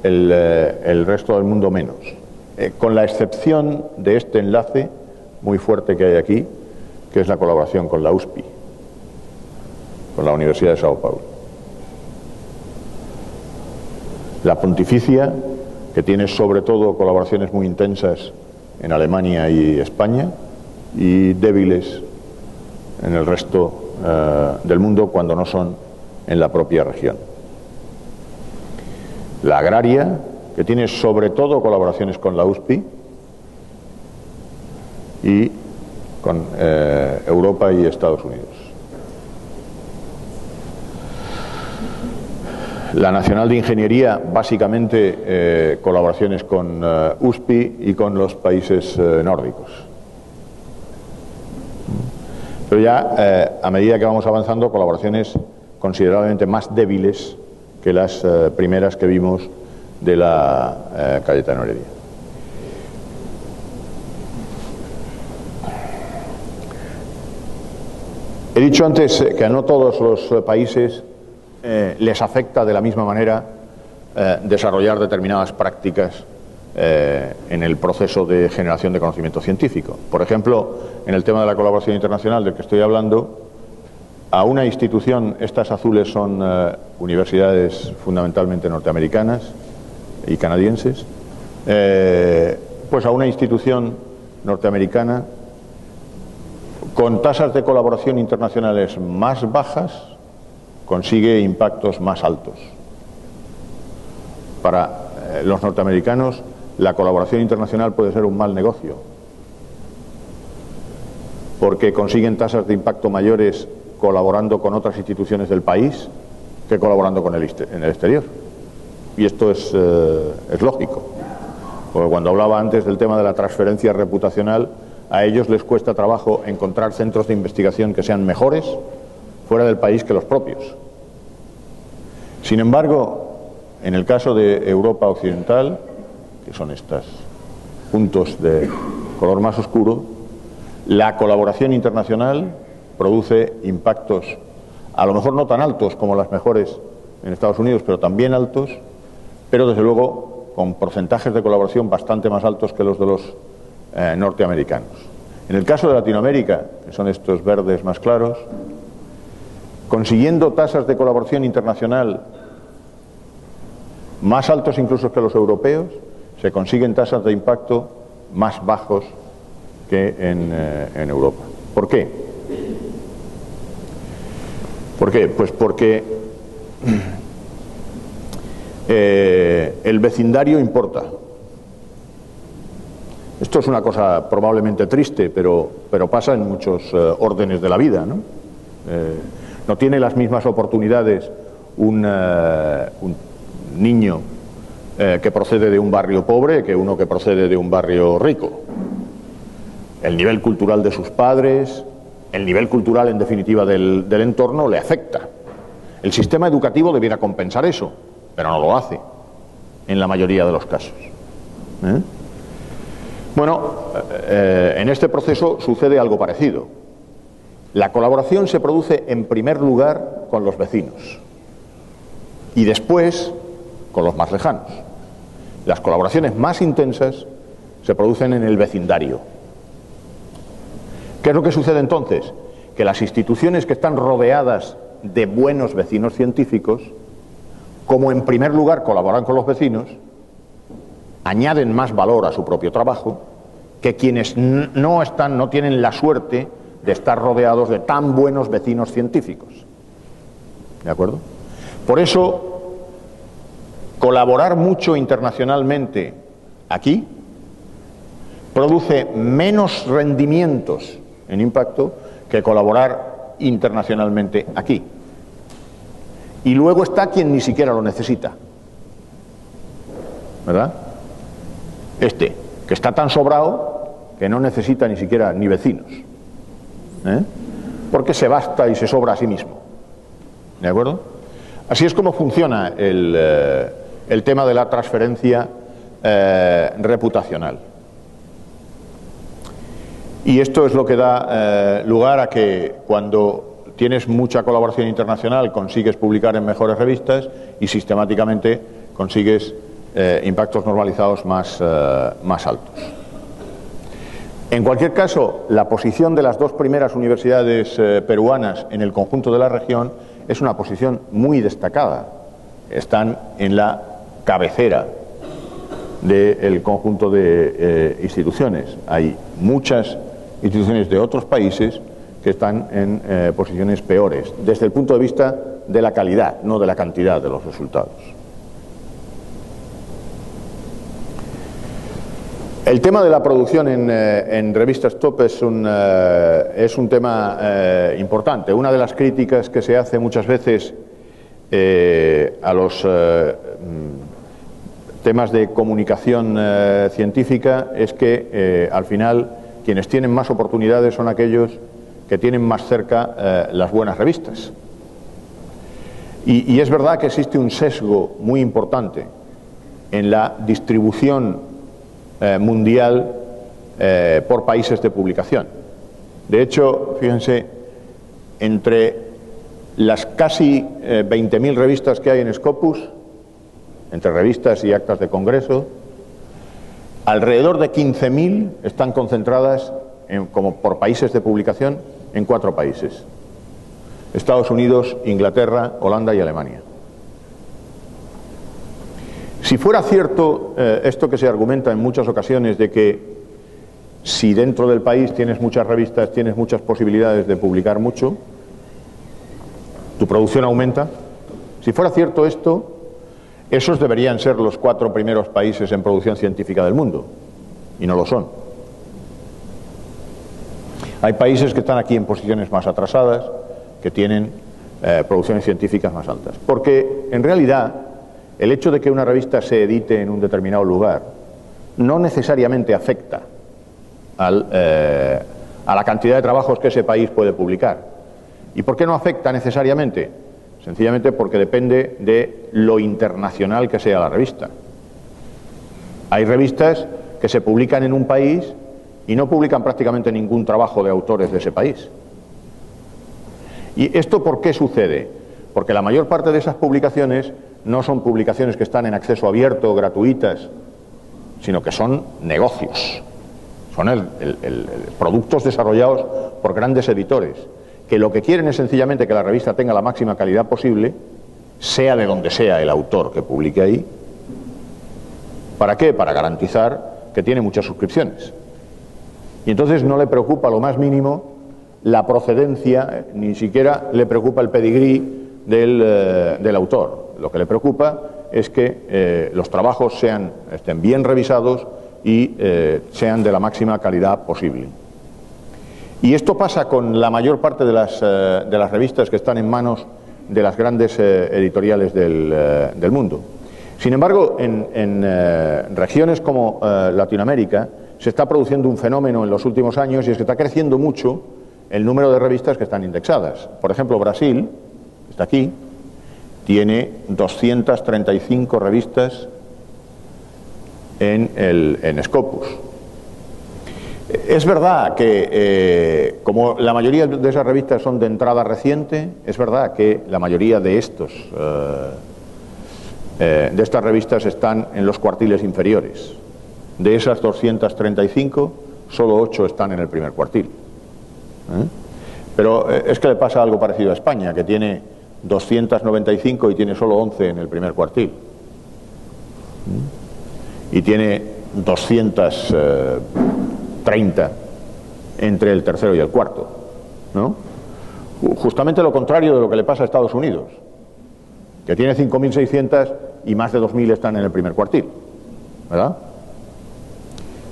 el resto del mundo menos, con la excepción de este enlace muy fuerte que hay aquí, que es la colaboración con la USP, con la Universidad de Sao Paulo. La Pontificia, que tiene sobre todo colaboraciones muy intensas en Alemania y España, y débiles en el resto del mundo cuando no son en la propia región. La Agraria, que tiene sobre todo colaboraciones con la USP y con Europa y Estados Unidos. La Nacional de Ingeniería, básicamente colaboraciones con USP y con los países nórdicos. Pero ya, a medida que vamos avanzando, colaboraciones considerablemente más débiles que las primeras que vimos de la Cayetano Heredia. He dicho antes que a no todos los países les afecta de la misma manera desarrollar determinadas prácticas en el proceso de generación de conocimiento científico. Por ejemplo, en el tema de la colaboración internacional del que estoy hablando, a una institución, estas azules son universidades fundamentalmente norteamericanas y canadienses, pues a una institución norteamericana con tasas de colaboración internacionales más bajas consigue impactos más altos. Para los norteamericanos, la colaboración internacional puede ser un mal negocio, porque consiguen tasas de impacto mayores colaborando con otras instituciones del país que colaborando con en el exterior. Y esto es lógico, porque cuando hablaba antes del tema de la transferencia reputacional, a ellos les cuesta trabajo encontrar centros de investigación que sean mejores fuera del país que los propios. Sin embargo, en el caso de Europa Occidental, que son estos puntos de color más oscuro, la colaboración internacional produce impactos, a lo mejor no tan altos como las mejores en Estados Unidos, pero también altos, pero desde luego con porcentajes de colaboración bastante más altos que los de los norteamericanos. En el caso de Latinoamérica, que son estos verdes más claros, consiguiendo tasas de colaboración internacional más altos incluso que los europeos, se consiguen tasas de impacto más bajos que en Europa. ¿Por qué? ¿Por qué? Pues porque el vecindario importa. Esto es una cosa probablemente triste, pero pasa en muchos órdenes de la vida, ¿no? No tiene las mismas oportunidades un niño que procede de un barrio pobre que uno que procede de un barrio rico. El nivel cultural de sus padres, el nivel cultural en definitiva del entorno le afecta. El sistema educativo debiera compensar eso, pero no lo hace en la mayoría de los casos. Bueno, en este proceso sucede algo parecido. La colaboración se produce en primer lugar con los vecinos y después con los más lejanos. Las colaboraciones más intensas se producen en el vecindario. ¿Qué es lo que sucede entonces? Que las instituciones que están rodeadas de buenos vecinos científicos, como en primer lugar colaboran con los vecinos, añaden más valor a su propio trabajo que quienes no tienen la suerte de estar rodeados de tan buenos vecinos científicos. ¿De acuerdo? Por eso, colaborar mucho internacionalmente aquí produce menos rendimientos en impacto que colaborar internacionalmente aquí. Y luego está quien ni siquiera lo necesita, ¿verdad? Que está tan sobrado que no necesita ni siquiera ni vecinos, porque se basta y se sobra a sí mismo. ¿De acuerdo? Así es como funciona el tema de la transferencia reputacional. Y esto es lo que da lugar a que cuando tienes mucha colaboración internacional consigues publicar en mejores revistas y sistemáticamente consigues impactos normalizados más altos. En cualquier caso, la posición de las dos primeras universidades peruanas en el conjunto de la región es una posición muy destacada. Están en la cabecera del conjunto de instituciones. Hay muchas instituciones de otros países que están en posiciones peores, desde el punto de vista de la calidad, no de la cantidad de los resultados. El tema de la producción en revistas top es un tema importante. Una de las críticas que se hace muchas veces a los temas de comunicación científica es que al final quienes tienen más oportunidades son aquellos que tienen más cerca las buenas revistas. Y es verdad que existe un sesgo muy importante en la distribución mundial por países de publicación. De hecho, fíjense, entre las casi 20.000 revistas que hay en Scopus, entre revistas y actas de congreso, alrededor de 15.000 están concentradas como por países de publicación en 4 países: Estados Unidos, Inglaterra, Holanda y Alemania. Si fuera cierto esto que se argumenta en muchas ocasiones de que si dentro del país tienes muchas revistas, tienes muchas posibilidades de publicar mucho, tu producción aumenta, si fuera cierto esto, esos deberían ser los 4 primeros países en producción científica del mundo, y no lo son. Hay países que están aquí en posiciones más atrasadas, que tienen producciones científicas más altas, porque en realidad el hecho de que una revista se edite en un determinado lugar no necesariamente afecta a la cantidad de trabajos que ese país puede publicar. ¿Y por qué no afecta necesariamente? Sencillamente porque depende de lo internacional que sea la revista. Hay revistas que se publican en un país y no publican prácticamente ningún trabajo de autores de ese país. ¿Y esto por qué sucede? Porque la mayor parte de esas publicaciones no son publicaciones que están en acceso abierto, gratuitas, sino que son negocios, son productos desarrollados por grandes editores, que lo que quieren es sencillamente que la revista tenga la máxima calidad posible, sea de donde sea el autor que publique ahí. ¿Para qué? Para garantizar que tiene muchas suscripciones. Y entonces no le preocupa lo más mínimo la procedencia, ni siquiera le preocupa el pedigrí del autor. Lo que le preocupa es que los trabajos estén bien revisados y sean de la máxima calidad posible. Y esto pasa con la mayor parte de las revistas que están en manos de las grandes editoriales del mundo. Sin embargo, en regiones como Latinoamérica se está produciendo un fenómeno en los últimos años, y es que está creciendo mucho el número de revistas que están indexadas. Por ejemplo, Brasil, que está aquí, tiene 235 revistas en Scopus. Es verdad que, como la mayoría de esas revistas son de entrada reciente, es verdad que la mayoría de estas revistas están en los cuartiles inferiores. De esas 235, solo 8 están en el primer cuartil. Pero es que le pasa algo parecido a España, que tiene 295 y tiene solo 11 en el primer cuartil. Y tiene 230 entre el tercero y el cuarto, ¿no? Justamente lo contrario de lo que le pasa a Estados Unidos, que tiene 5.600 y más de 2.000 están en el primer cuartil, ¿verdad?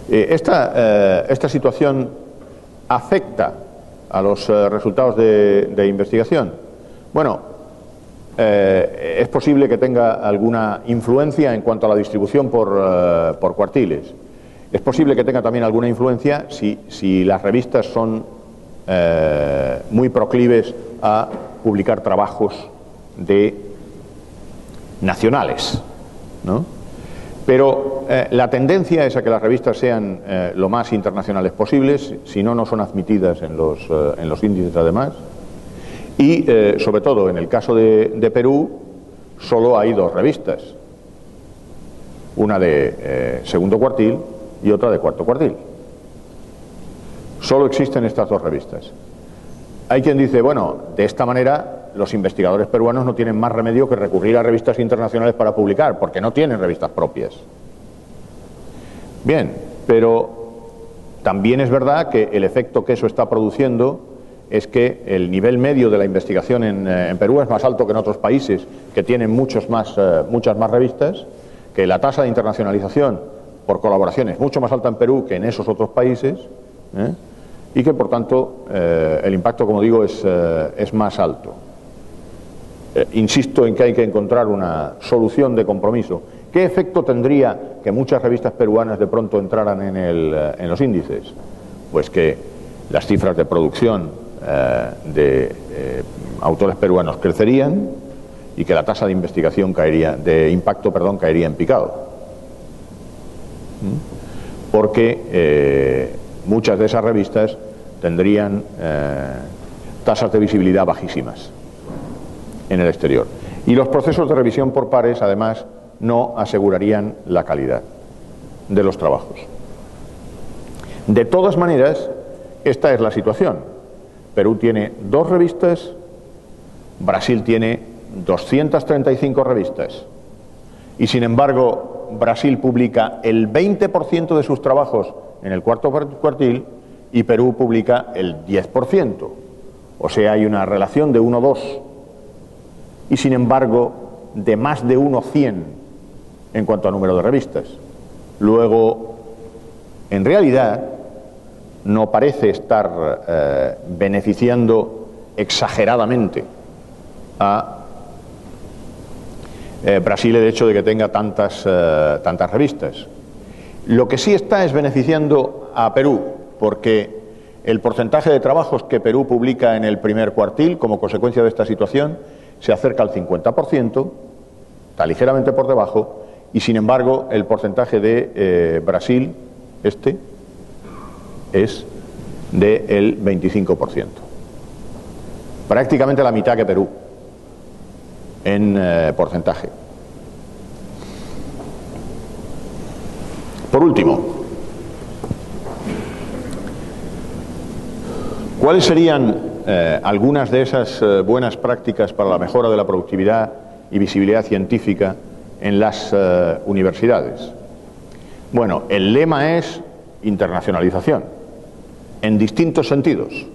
Esta situación afecta a los resultados de investigación. Bueno, es posible que tenga alguna influencia en cuanto a la distribución por cuartiles. Es posible que tenga también alguna influencia si las revistas son muy proclives a publicar trabajos nacionales, ¿no? Pero la tendencia es a que las revistas sean lo más internacionales posibles, si no, no son admitidas en los índices además. Y sobre todo en el caso de Perú, solo hay 2 revistas, una de segundo cuartil y otra de cuarto cuartil. Solo existen estas 2 revistas. Hay quien dice, bueno, de esta manera los investigadores peruanos no tienen más remedio que recurrir a revistas internacionales para publicar, porque no tienen revistas propias. Bien, pero también es verdad que el efecto que eso está produciendo es que el nivel medio de la investigación en Perú es más alto que en otros países que tienen muchas más revistas, que la tasa de internacionalización por colaboración es mucho más alta en Perú que en esos otros países, y que por tanto el impacto, como digo, es más alto. Insisto en que hay que encontrar una solución de compromiso. ¿Qué efecto tendría que muchas revistas peruanas de pronto entraran en los índices? Pues que las cifras de producción de autores peruanos crecerían y que la tasa de investigación de impacto caería en picado. Porque muchas de esas revistas tendrían tasas de visibilidad bajísimas en el exterior. Y los procesos de revisión por pares, además, no asegurarían la calidad de los trabajos. De todas maneras, esta es la situación. Perú tiene 2 revistas, Brasil tiene 235 revistas, y sin embargo Brasil publica el 20% de sus trabajos en el cuarto cuartil y Perú publica el 10%. O sea, hay una relación de 1:2, y sin embargo de más de 1:100 en cuanto a número de revistas. Luego, en realidad, no parece estar beneficiando exageradamente a Brasil el hecho de que tenga tantas revistas. Lo que sí está es beneficiando a Perú, porque el porcentaje de trabajos que Perú publica en el primer cuartil, como consecuencia de esta situación, se acerca al 50%, está ligeramente por debajo, y sin embargo el porcentaje de Brasil, es del 25%. Prácticamente la mitad que Perú en porcentaje. Por último, ¿cuáles serían algunas de esas buenas prácticas para la mejora de la productividad y visibilidad científica en las universidades? Bueno, el lema es internacionalización, en distintos sentidos.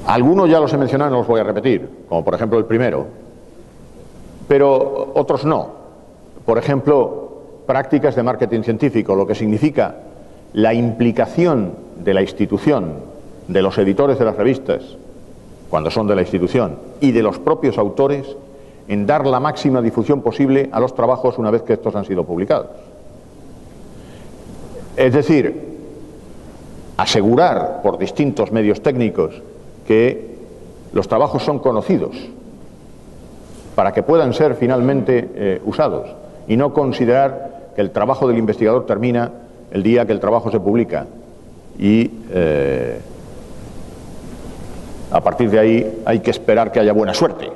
Algunos ya los he mencionado, no los voy a repetir, como por ejemplo el primero, pero otros no. Por ejemplo, prácticas de marketing científico, lo que significa la implicación de la institución, de los editores de las revistas, cuando son de la institución, y de los propios autores, en dar la máxima difusión posible a los trabajos una vez que estos han sido publicados. Es decir, asegurar por distintos medios técnicos que los trabajos son conocidos para que puedan ser finalmente usados, y no considerar que el trabajo del investigador termina el día que el trabajo se publica y a partir de ahí hay que esperar que haya buena suerte.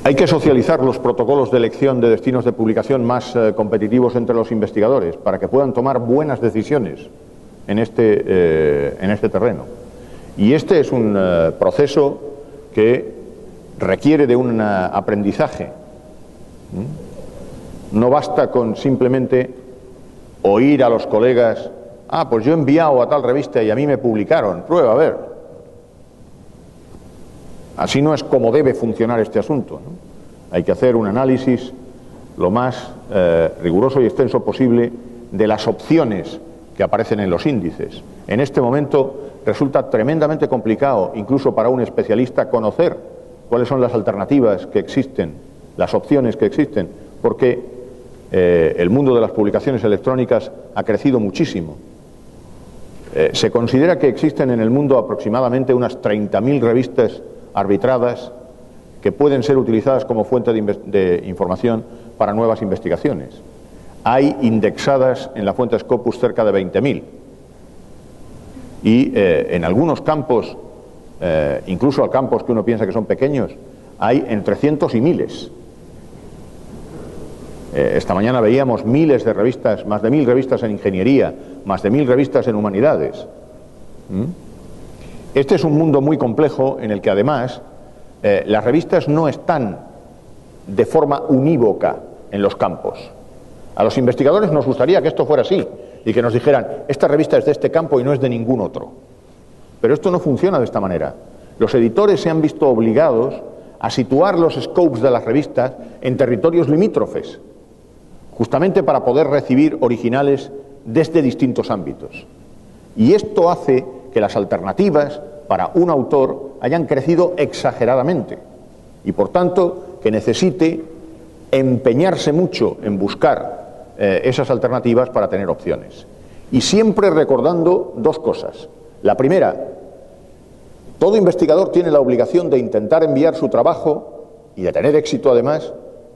Hay que socializar los protocolos de elección de destinos de publicación más competitivos entre los investigadores para que puedan tomar buenas decisiones en este terreno. Y este es un proceso que requiere de un aprendizaje. No basta con simplemente oír a los colegas: ah, pues yo he enviado a tal revista y a mí me publicaron, prueba a ver. Así no es como debe funcionar este asunto, ¿no? Hay que hacer un análisis lo más riguroso y extenso posible de las opciones que aparecen en los índices. En este momento resulta tremendamente complicado, incluso para un especialista, conocer cuáles son las alternativas que existen, las opciones que existen, porque el mundo de las publicaciones electrónicas ha crecido muchísimo. Se considera que existen en el mundo aproximadamente unas 30.000 revistas arbitradas que pueden ser utilizadas como fuente de información para nuevas investigaciones. Hay indexadas en la fuente Scopus cerca de 20.000. Y en algunos campos, incluso a campos que uno piensa que son pequeños, hay entre cientos y miles. Esta mañana veíamos miles de revistas, más de 1.000 revistas en ingeniería, más de 1.000 revistas en humanidades. Este es un mundo muy complejo en el que además las revistas no están de forma unívoca en los campos. A los investigadores nos gustaría que esto fuera así y que nos dijeran: esta revista es de este campo y no es de ningún otro. Pero esto no funciona de esta manera. Los editores se han visto obligados a situar los scopes de las revistas en territorios limítrofes, justamente para poder recibir originales desde distintos ámbitos. Y esto hace que las alternativas para un autor hayan crecido exageradamente y, por tanto, que necesite empeñarse mucho en buscar esas alternativas para tener opciones. Y siempre recordando dos cosas. La primera: todo investigador tiene la obligación de intentar enviar su trabajo, y de tener éxito además,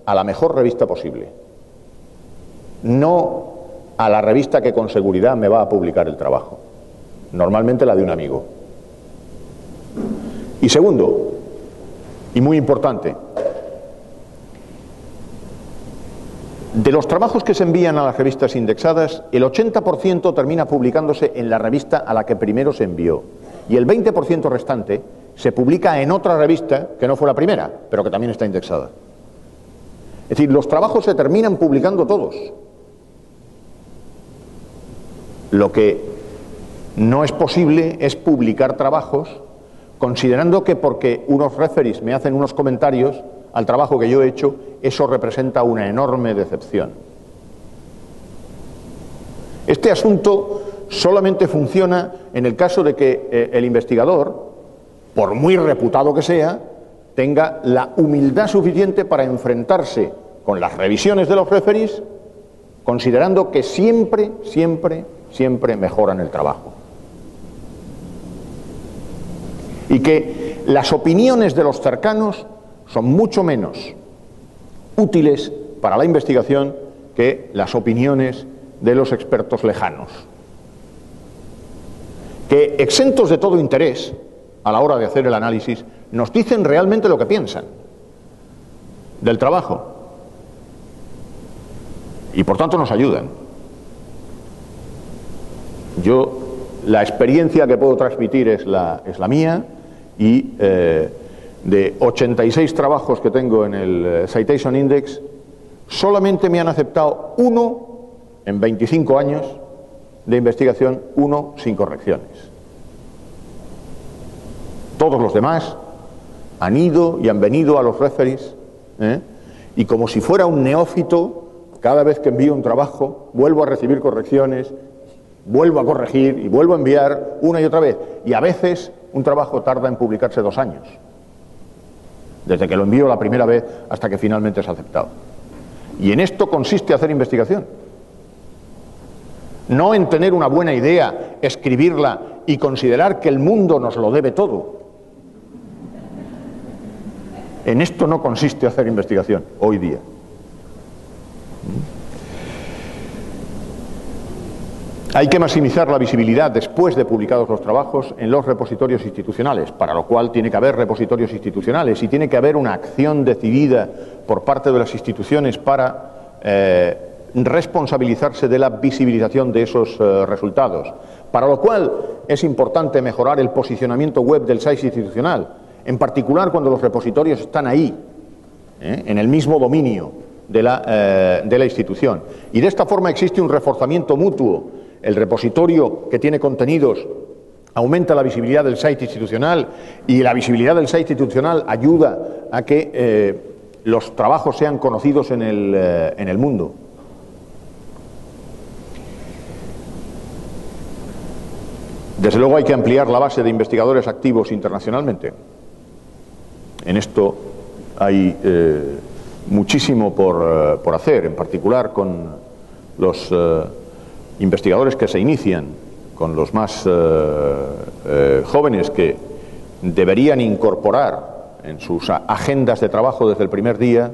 a la mejor revista posible. No a la revista que con seguridad me va a publicar el trabajo. Normalmente la de un amigo. Y segundo, y muy importante, de los trabajos que se envían a las revistas indexadas, el 80% termina publicándose en la revista a la que primero se envió, y el 20% restante se publica en otra revista que no fue la primera, pero que también está indexada. Es decir, los trabajos se terminan publicando todos. Lo que no es posible es publicar trabajos considerando que porque unos referees me hacen unos comentarios al trabajo que yo he hecho, eso representa una enorme decepción. Este asunto solamente funciona en el caso de que el investigador, por muy reputado que sea, tenga la humildad suficiente para enfrentarse con las revisiones de los referees, considerando que siempre mejoran el trabajo. Y que las opiniones de los cercanos son mucho menos útiles para la investigación que las opiniones de los expertos lejanos, que exentos de todo interés a la hora de hacer el análisis, nos dicen realmente lo que piensan del trabajo y por tanto nos ayudan. Yo, la experiencia que puedo transmitir es la mía, y de 86 trabajos que tengo en el Citation Index, solamente me han aceptado uno en 25 años de investigación, uno sin correcciones. Todos los demás han ido y han venido a los referees, y como si fuera un neófito, cada vez que envío un trabajo vuelvo a recibir correcciones, vuelvo a corregir y vuelvo a enviar una y otra vez, y a veces un trabajo tarda en publicarse 2 años, desde que lo envío la primera vez hasta que finalmente es aceptado. Y en esto consiste hacer investigación, no en tener una buena idea, escribirla y considerar que el mundo nos lo debe todo. En esto no consiste hacer investigación hoy día. Hay que maximizar la visibilidad después de publicados los trabajos en los repositorios institucionales, para lo cual tiene que haber repositorios institucionales y tiene que haber una acción decidida por parte de las instituciones para responsabilizarse de la visibilización de esos resultados, para lo cual es importante mejorar el posicionamiento web del site institucional, en particular cuando los repositorios están ahí, en el mismo dominio de la institución. Y de esta forma existe un reforzamiento mutuo. El repositorio que tiene contenidos aumenta la visibilidad del site institucional, y la visibilidad del site institucional ayuda a que los trabajos sean conocidos en el mundo. Desde luego hay que ampliar la base de investigadores activos internacionalmente. En esto hay muchísimo por hacer, en particular con los investigadores que se inician, con los más jóvenes, que deberían incorporar en sus agendas de trabajo desde el primer día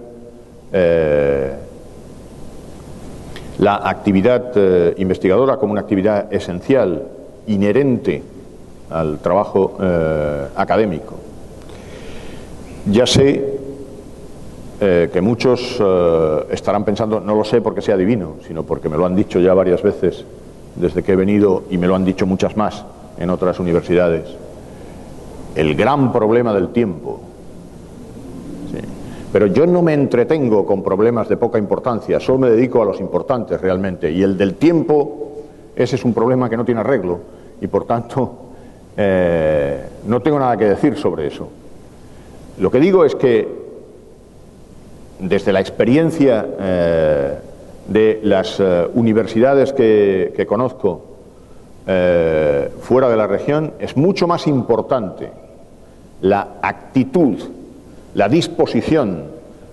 la actividad investigadora como una actividad esencial, inherente al trabajo académico. Ya sé que muchos estarán pensando, no lo sé porque sea divino, sino porque me lo han dicho ya varias veces desde que he venido, y me lo han dicho muchas más en otras universidades, el gran problema del tiempo. Sí. Pero yo no me entretengo con problemas de poca importancia, solo me dedico a los importantes realmente, y el del tiempo, ese es un problema que no tiene arreglo, y por tanto no tengo nada que decir sobre eso. Lo que digo es que desde la experiencia de las universidades que conozco fuera de la región, es mucho más importante la actitud, la disposición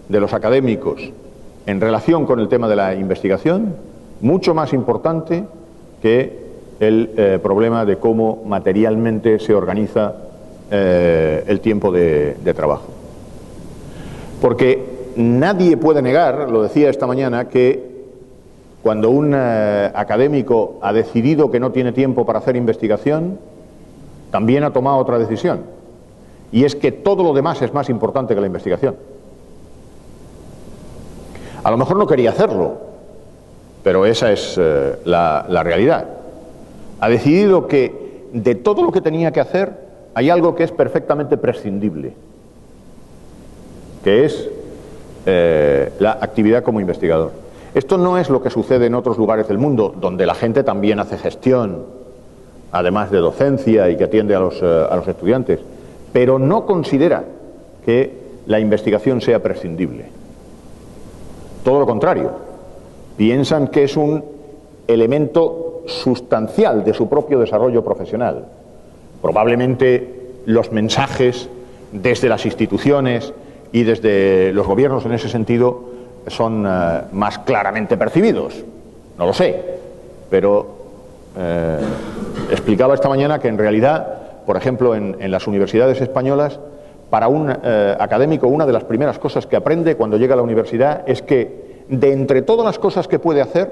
de los académicos en relación con el tema de la investigación, mucho más importante que el problema de cómo materialmente se organiza el tiempo de trabajo. Porque nadie puede negar, lo decía esta mañana, que cuando un académico ha decidido que no tiene tiempo para hacer investigación, también ha tomado otra decisión, y es que todo lo demás es más importante que la investigación. A lo mejor no quería hacerlo, pero esa es la realidad. Ha decidido que de todo lo que tenía que hacer hay algo que es perfectamente prescindible, que es la actividad como investigador. Esto no es lo que sucede en otros lugares del mundo, donde la gente también hace gestión, además de docencia, y que atiende a los estudiantes, pero no considera que la investigación sea prescindible. Todo lo contrario, piensan que es un elemento sustancial de su propio desarrollo profesional. Probablemente los mensajes desde las instituciones y desde los gobiernos en ese sentido son más claramente percibidos, no lo sé, pero explicaba esta mañana que en realidad, por ejemplo, en las universidades españolas para un académico, una de las primeras cosas que aprende cuando llega a la universidad es que de entre todas las cosas que puede hacer,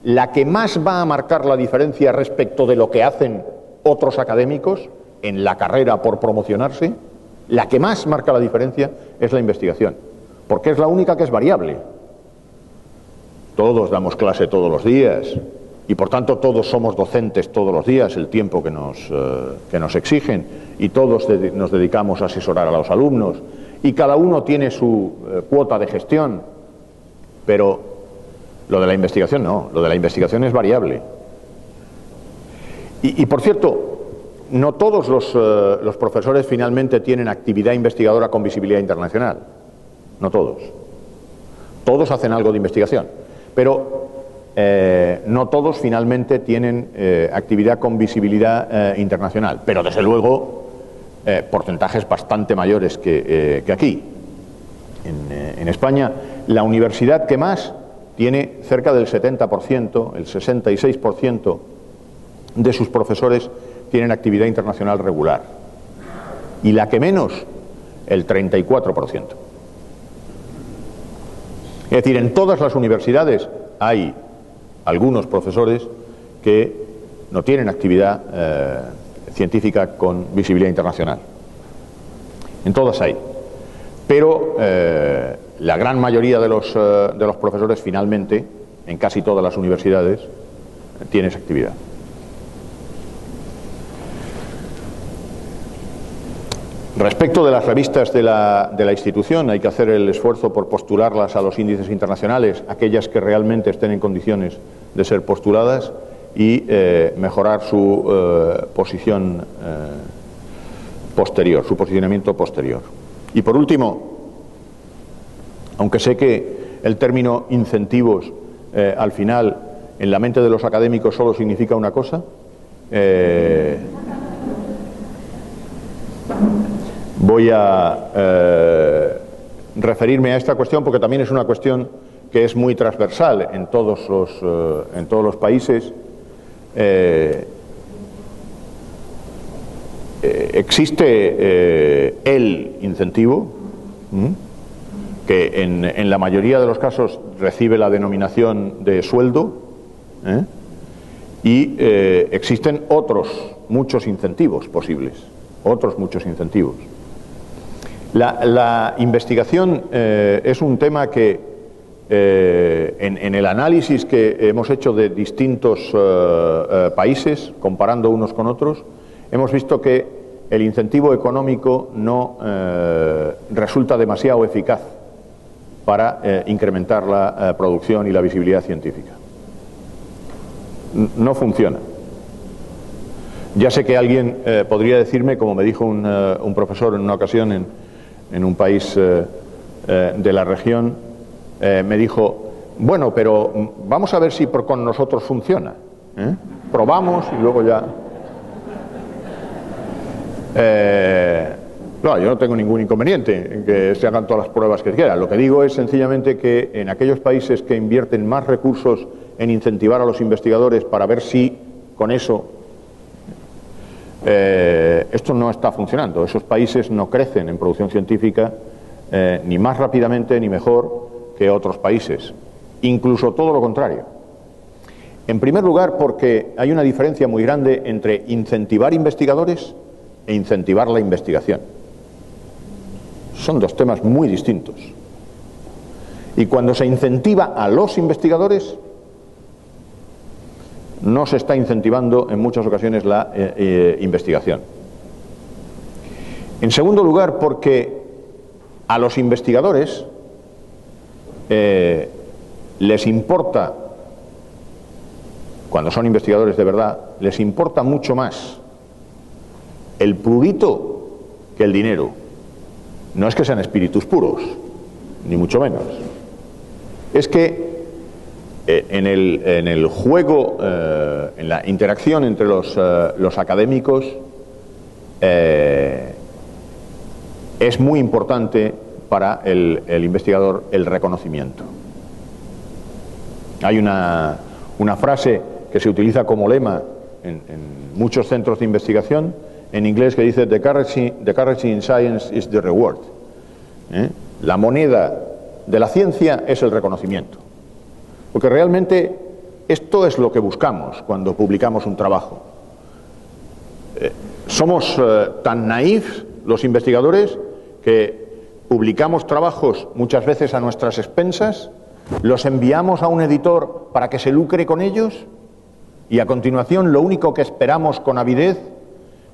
la que más va a marcar la diferencia respecto de lo que hacen otros académicos en la carrera por promocionarse, la que más marca la diferencia es la investigación, porque es la única que es variable. Todos damos clase todos los días y por tanto todos somos docentes todos los días, el tiempo que nos exigen, y todos nos dedicamos a asesorar a los alumnos y cada uno tiene su cuota de gestión, pero lo de la investigación no, lo de la investigación es variable. Y por cierto, no todos los profesores finalmente tienen actividad investigadora con visibilidad internacional, no todos. Todos hacen algo de investigación, pero no todos finalmente tienen actividad con visibilidad internacional, pero desde luego porcentajes bastante mayores que aquí. En España, la universidad que más tiene cerca del 70%, el 66% de sus profesores tienen actividad internacional regular, y la que menos, el 34%. Es decir, en todas las universidades hay algunos profesores que no tienen actividad científica con visibilidad internacional. En todas hay. Pero la gran mayoría de los profesores finalmente, en casi todas las universidades, tiene esa actividad. Respecto de las revistas de la institución, hay que hacer el esfuerzo por postularlas a los índices internacionales, aquellas que realmente estén en condiciones de ser postuladas, y mejorar su posición posterior, su posicionamiento posterior. Y por último, aunque sé que el término incentivos al final en la mente de los académicos solo significa una cosa, voy a referirme a esta cuestión porque también es una cuestión que es muy transversal en todos los países. Existe el incentivo, que en la mayoría de los casos recibe la denominación de sueldo, y existen muchos incentivos posibles, muchos incentivos. La investigación es un tema que en el análisis que hemos hecho de distintos países, comparando unos con otros, hemos visto que el incentivo económico no resulta demasiado eficaz para incrementar la producción y la visibilidad científica. No funciona. Ya sé que alguien podría decirme, como me dijo un profesor en una ocasión en un país de la región, me dijo, bueno, pero vamos a ver si con nosotros funciona. Probamos y luego ya... No, yo no tengo ningún inconveniente en que se hagan todas las pruebas que quieran. Lo que digo es sencillamente que en aquellos países que invierten más recursos en incentivar a los investigadores para ver si con eso esto no está funcionando. Esos países no crecen en producción científica ni más rápidamente ni mejor que otros países, incluso todo lo contrario. En primer lugar, porque hay una diferencia muy grande entre incentivar investigadores e incentivar la investigación. Son dos temas muy distintos. Y cuando se incentiva a los investigadores, no se está incentivando en muchas ocasiones la investigación. En segundo lugar, porque a los investigadores les importa, cuando son investigadores de verdad, les importa mucho más el prurito que el dinero. No es que sean espíritus puros, ni mucho menos. Es que en el juego, en la interacción entre los académicos, es muy importante para el investigador el reconocimiento. Hay una frase que se utiliza como lema en muchos centros de investigación, en inglés que dice the currency in science is the reward. La moneda de la ciencia es el reconocimiento. Porque realmente esto es lo que buscamos cuando publicamos un trabajo. Somos tan naïfs los investigadores que publicamos trabajos muchas veces a nuestras expensas, los enviamos a un editor para que se lucre con ellos y a continuación lo único que esperamos con avidez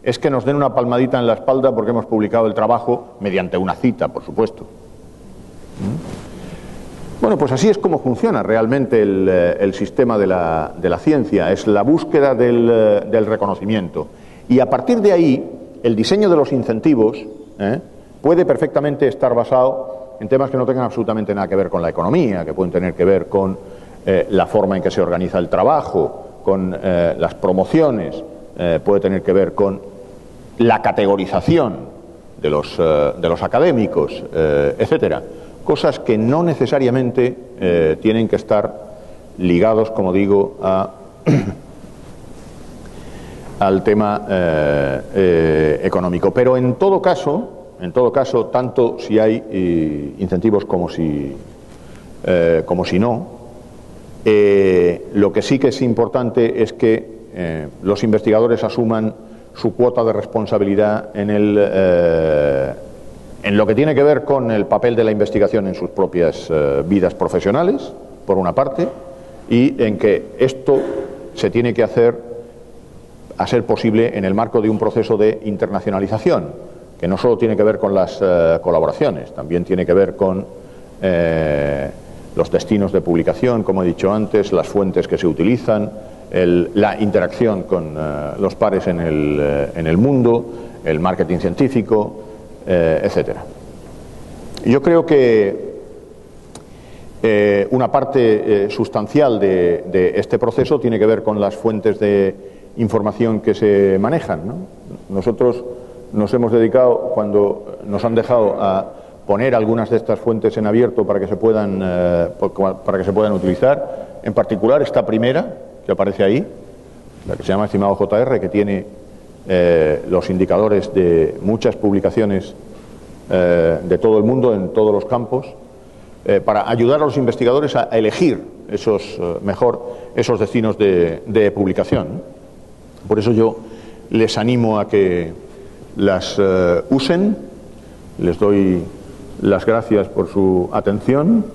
es que nos den una palmadita en la espalda porque hemos publicado el trabajo mediante una cita, por supuesto. Bueno, pues así es como funciona realmente el sistema de la ciencia, es la búsqueda del reconocimiento. Y a partir de ahí, el diseño de los incentivos puede perfectamente estar basado en temas que no tengan absolutamente nada que ver con la economía, que pueden tener que ver con la forma en que se organiza el trabajo, con las promociones, puede tener que ver con la categorización de los académicos, etcétera. Cosas que no necesariamente tienen que estar ligados, como digo, al tema económico. Pero en todo caso, tanto si hay incentivos como si no, lo que sí que es importante es que los investigadores asuman su cuota de responsabilidad en lo que tiene que ver con el papel de la investigación en sus propias vidas profesionales, por una parte, y en que esto se tiene que hacer, a ser posible, en el marco de un proceso de internacionalización, que no solo tiene que ver con las colaboraciones, también tiene que ver con los destinos de publicación, como he dicho antes, las fuentes que se utilizan, la interacción con los pares en el mundo, el marketing científico, etcétera. Yo creo que una parte sustancial de este proceso tiene que ver con las fuentes de información que se manejan, ¿no? Nosotros nos hemos dedicado, cuando nos han dejado, a poner algunas de estas fuentes en abierto para que se puedan utilizar. En particular esta primera que aparece ahí, la que se llama Estimado JR, que tiene los indicadores de muchas publicaciones de todo el mundo, en todos los campos, para ayudar a los investigadores a elegir mejor esos destinos de publicación. Por eso yo les animo a que las usen. Les doy las gracias por su atención.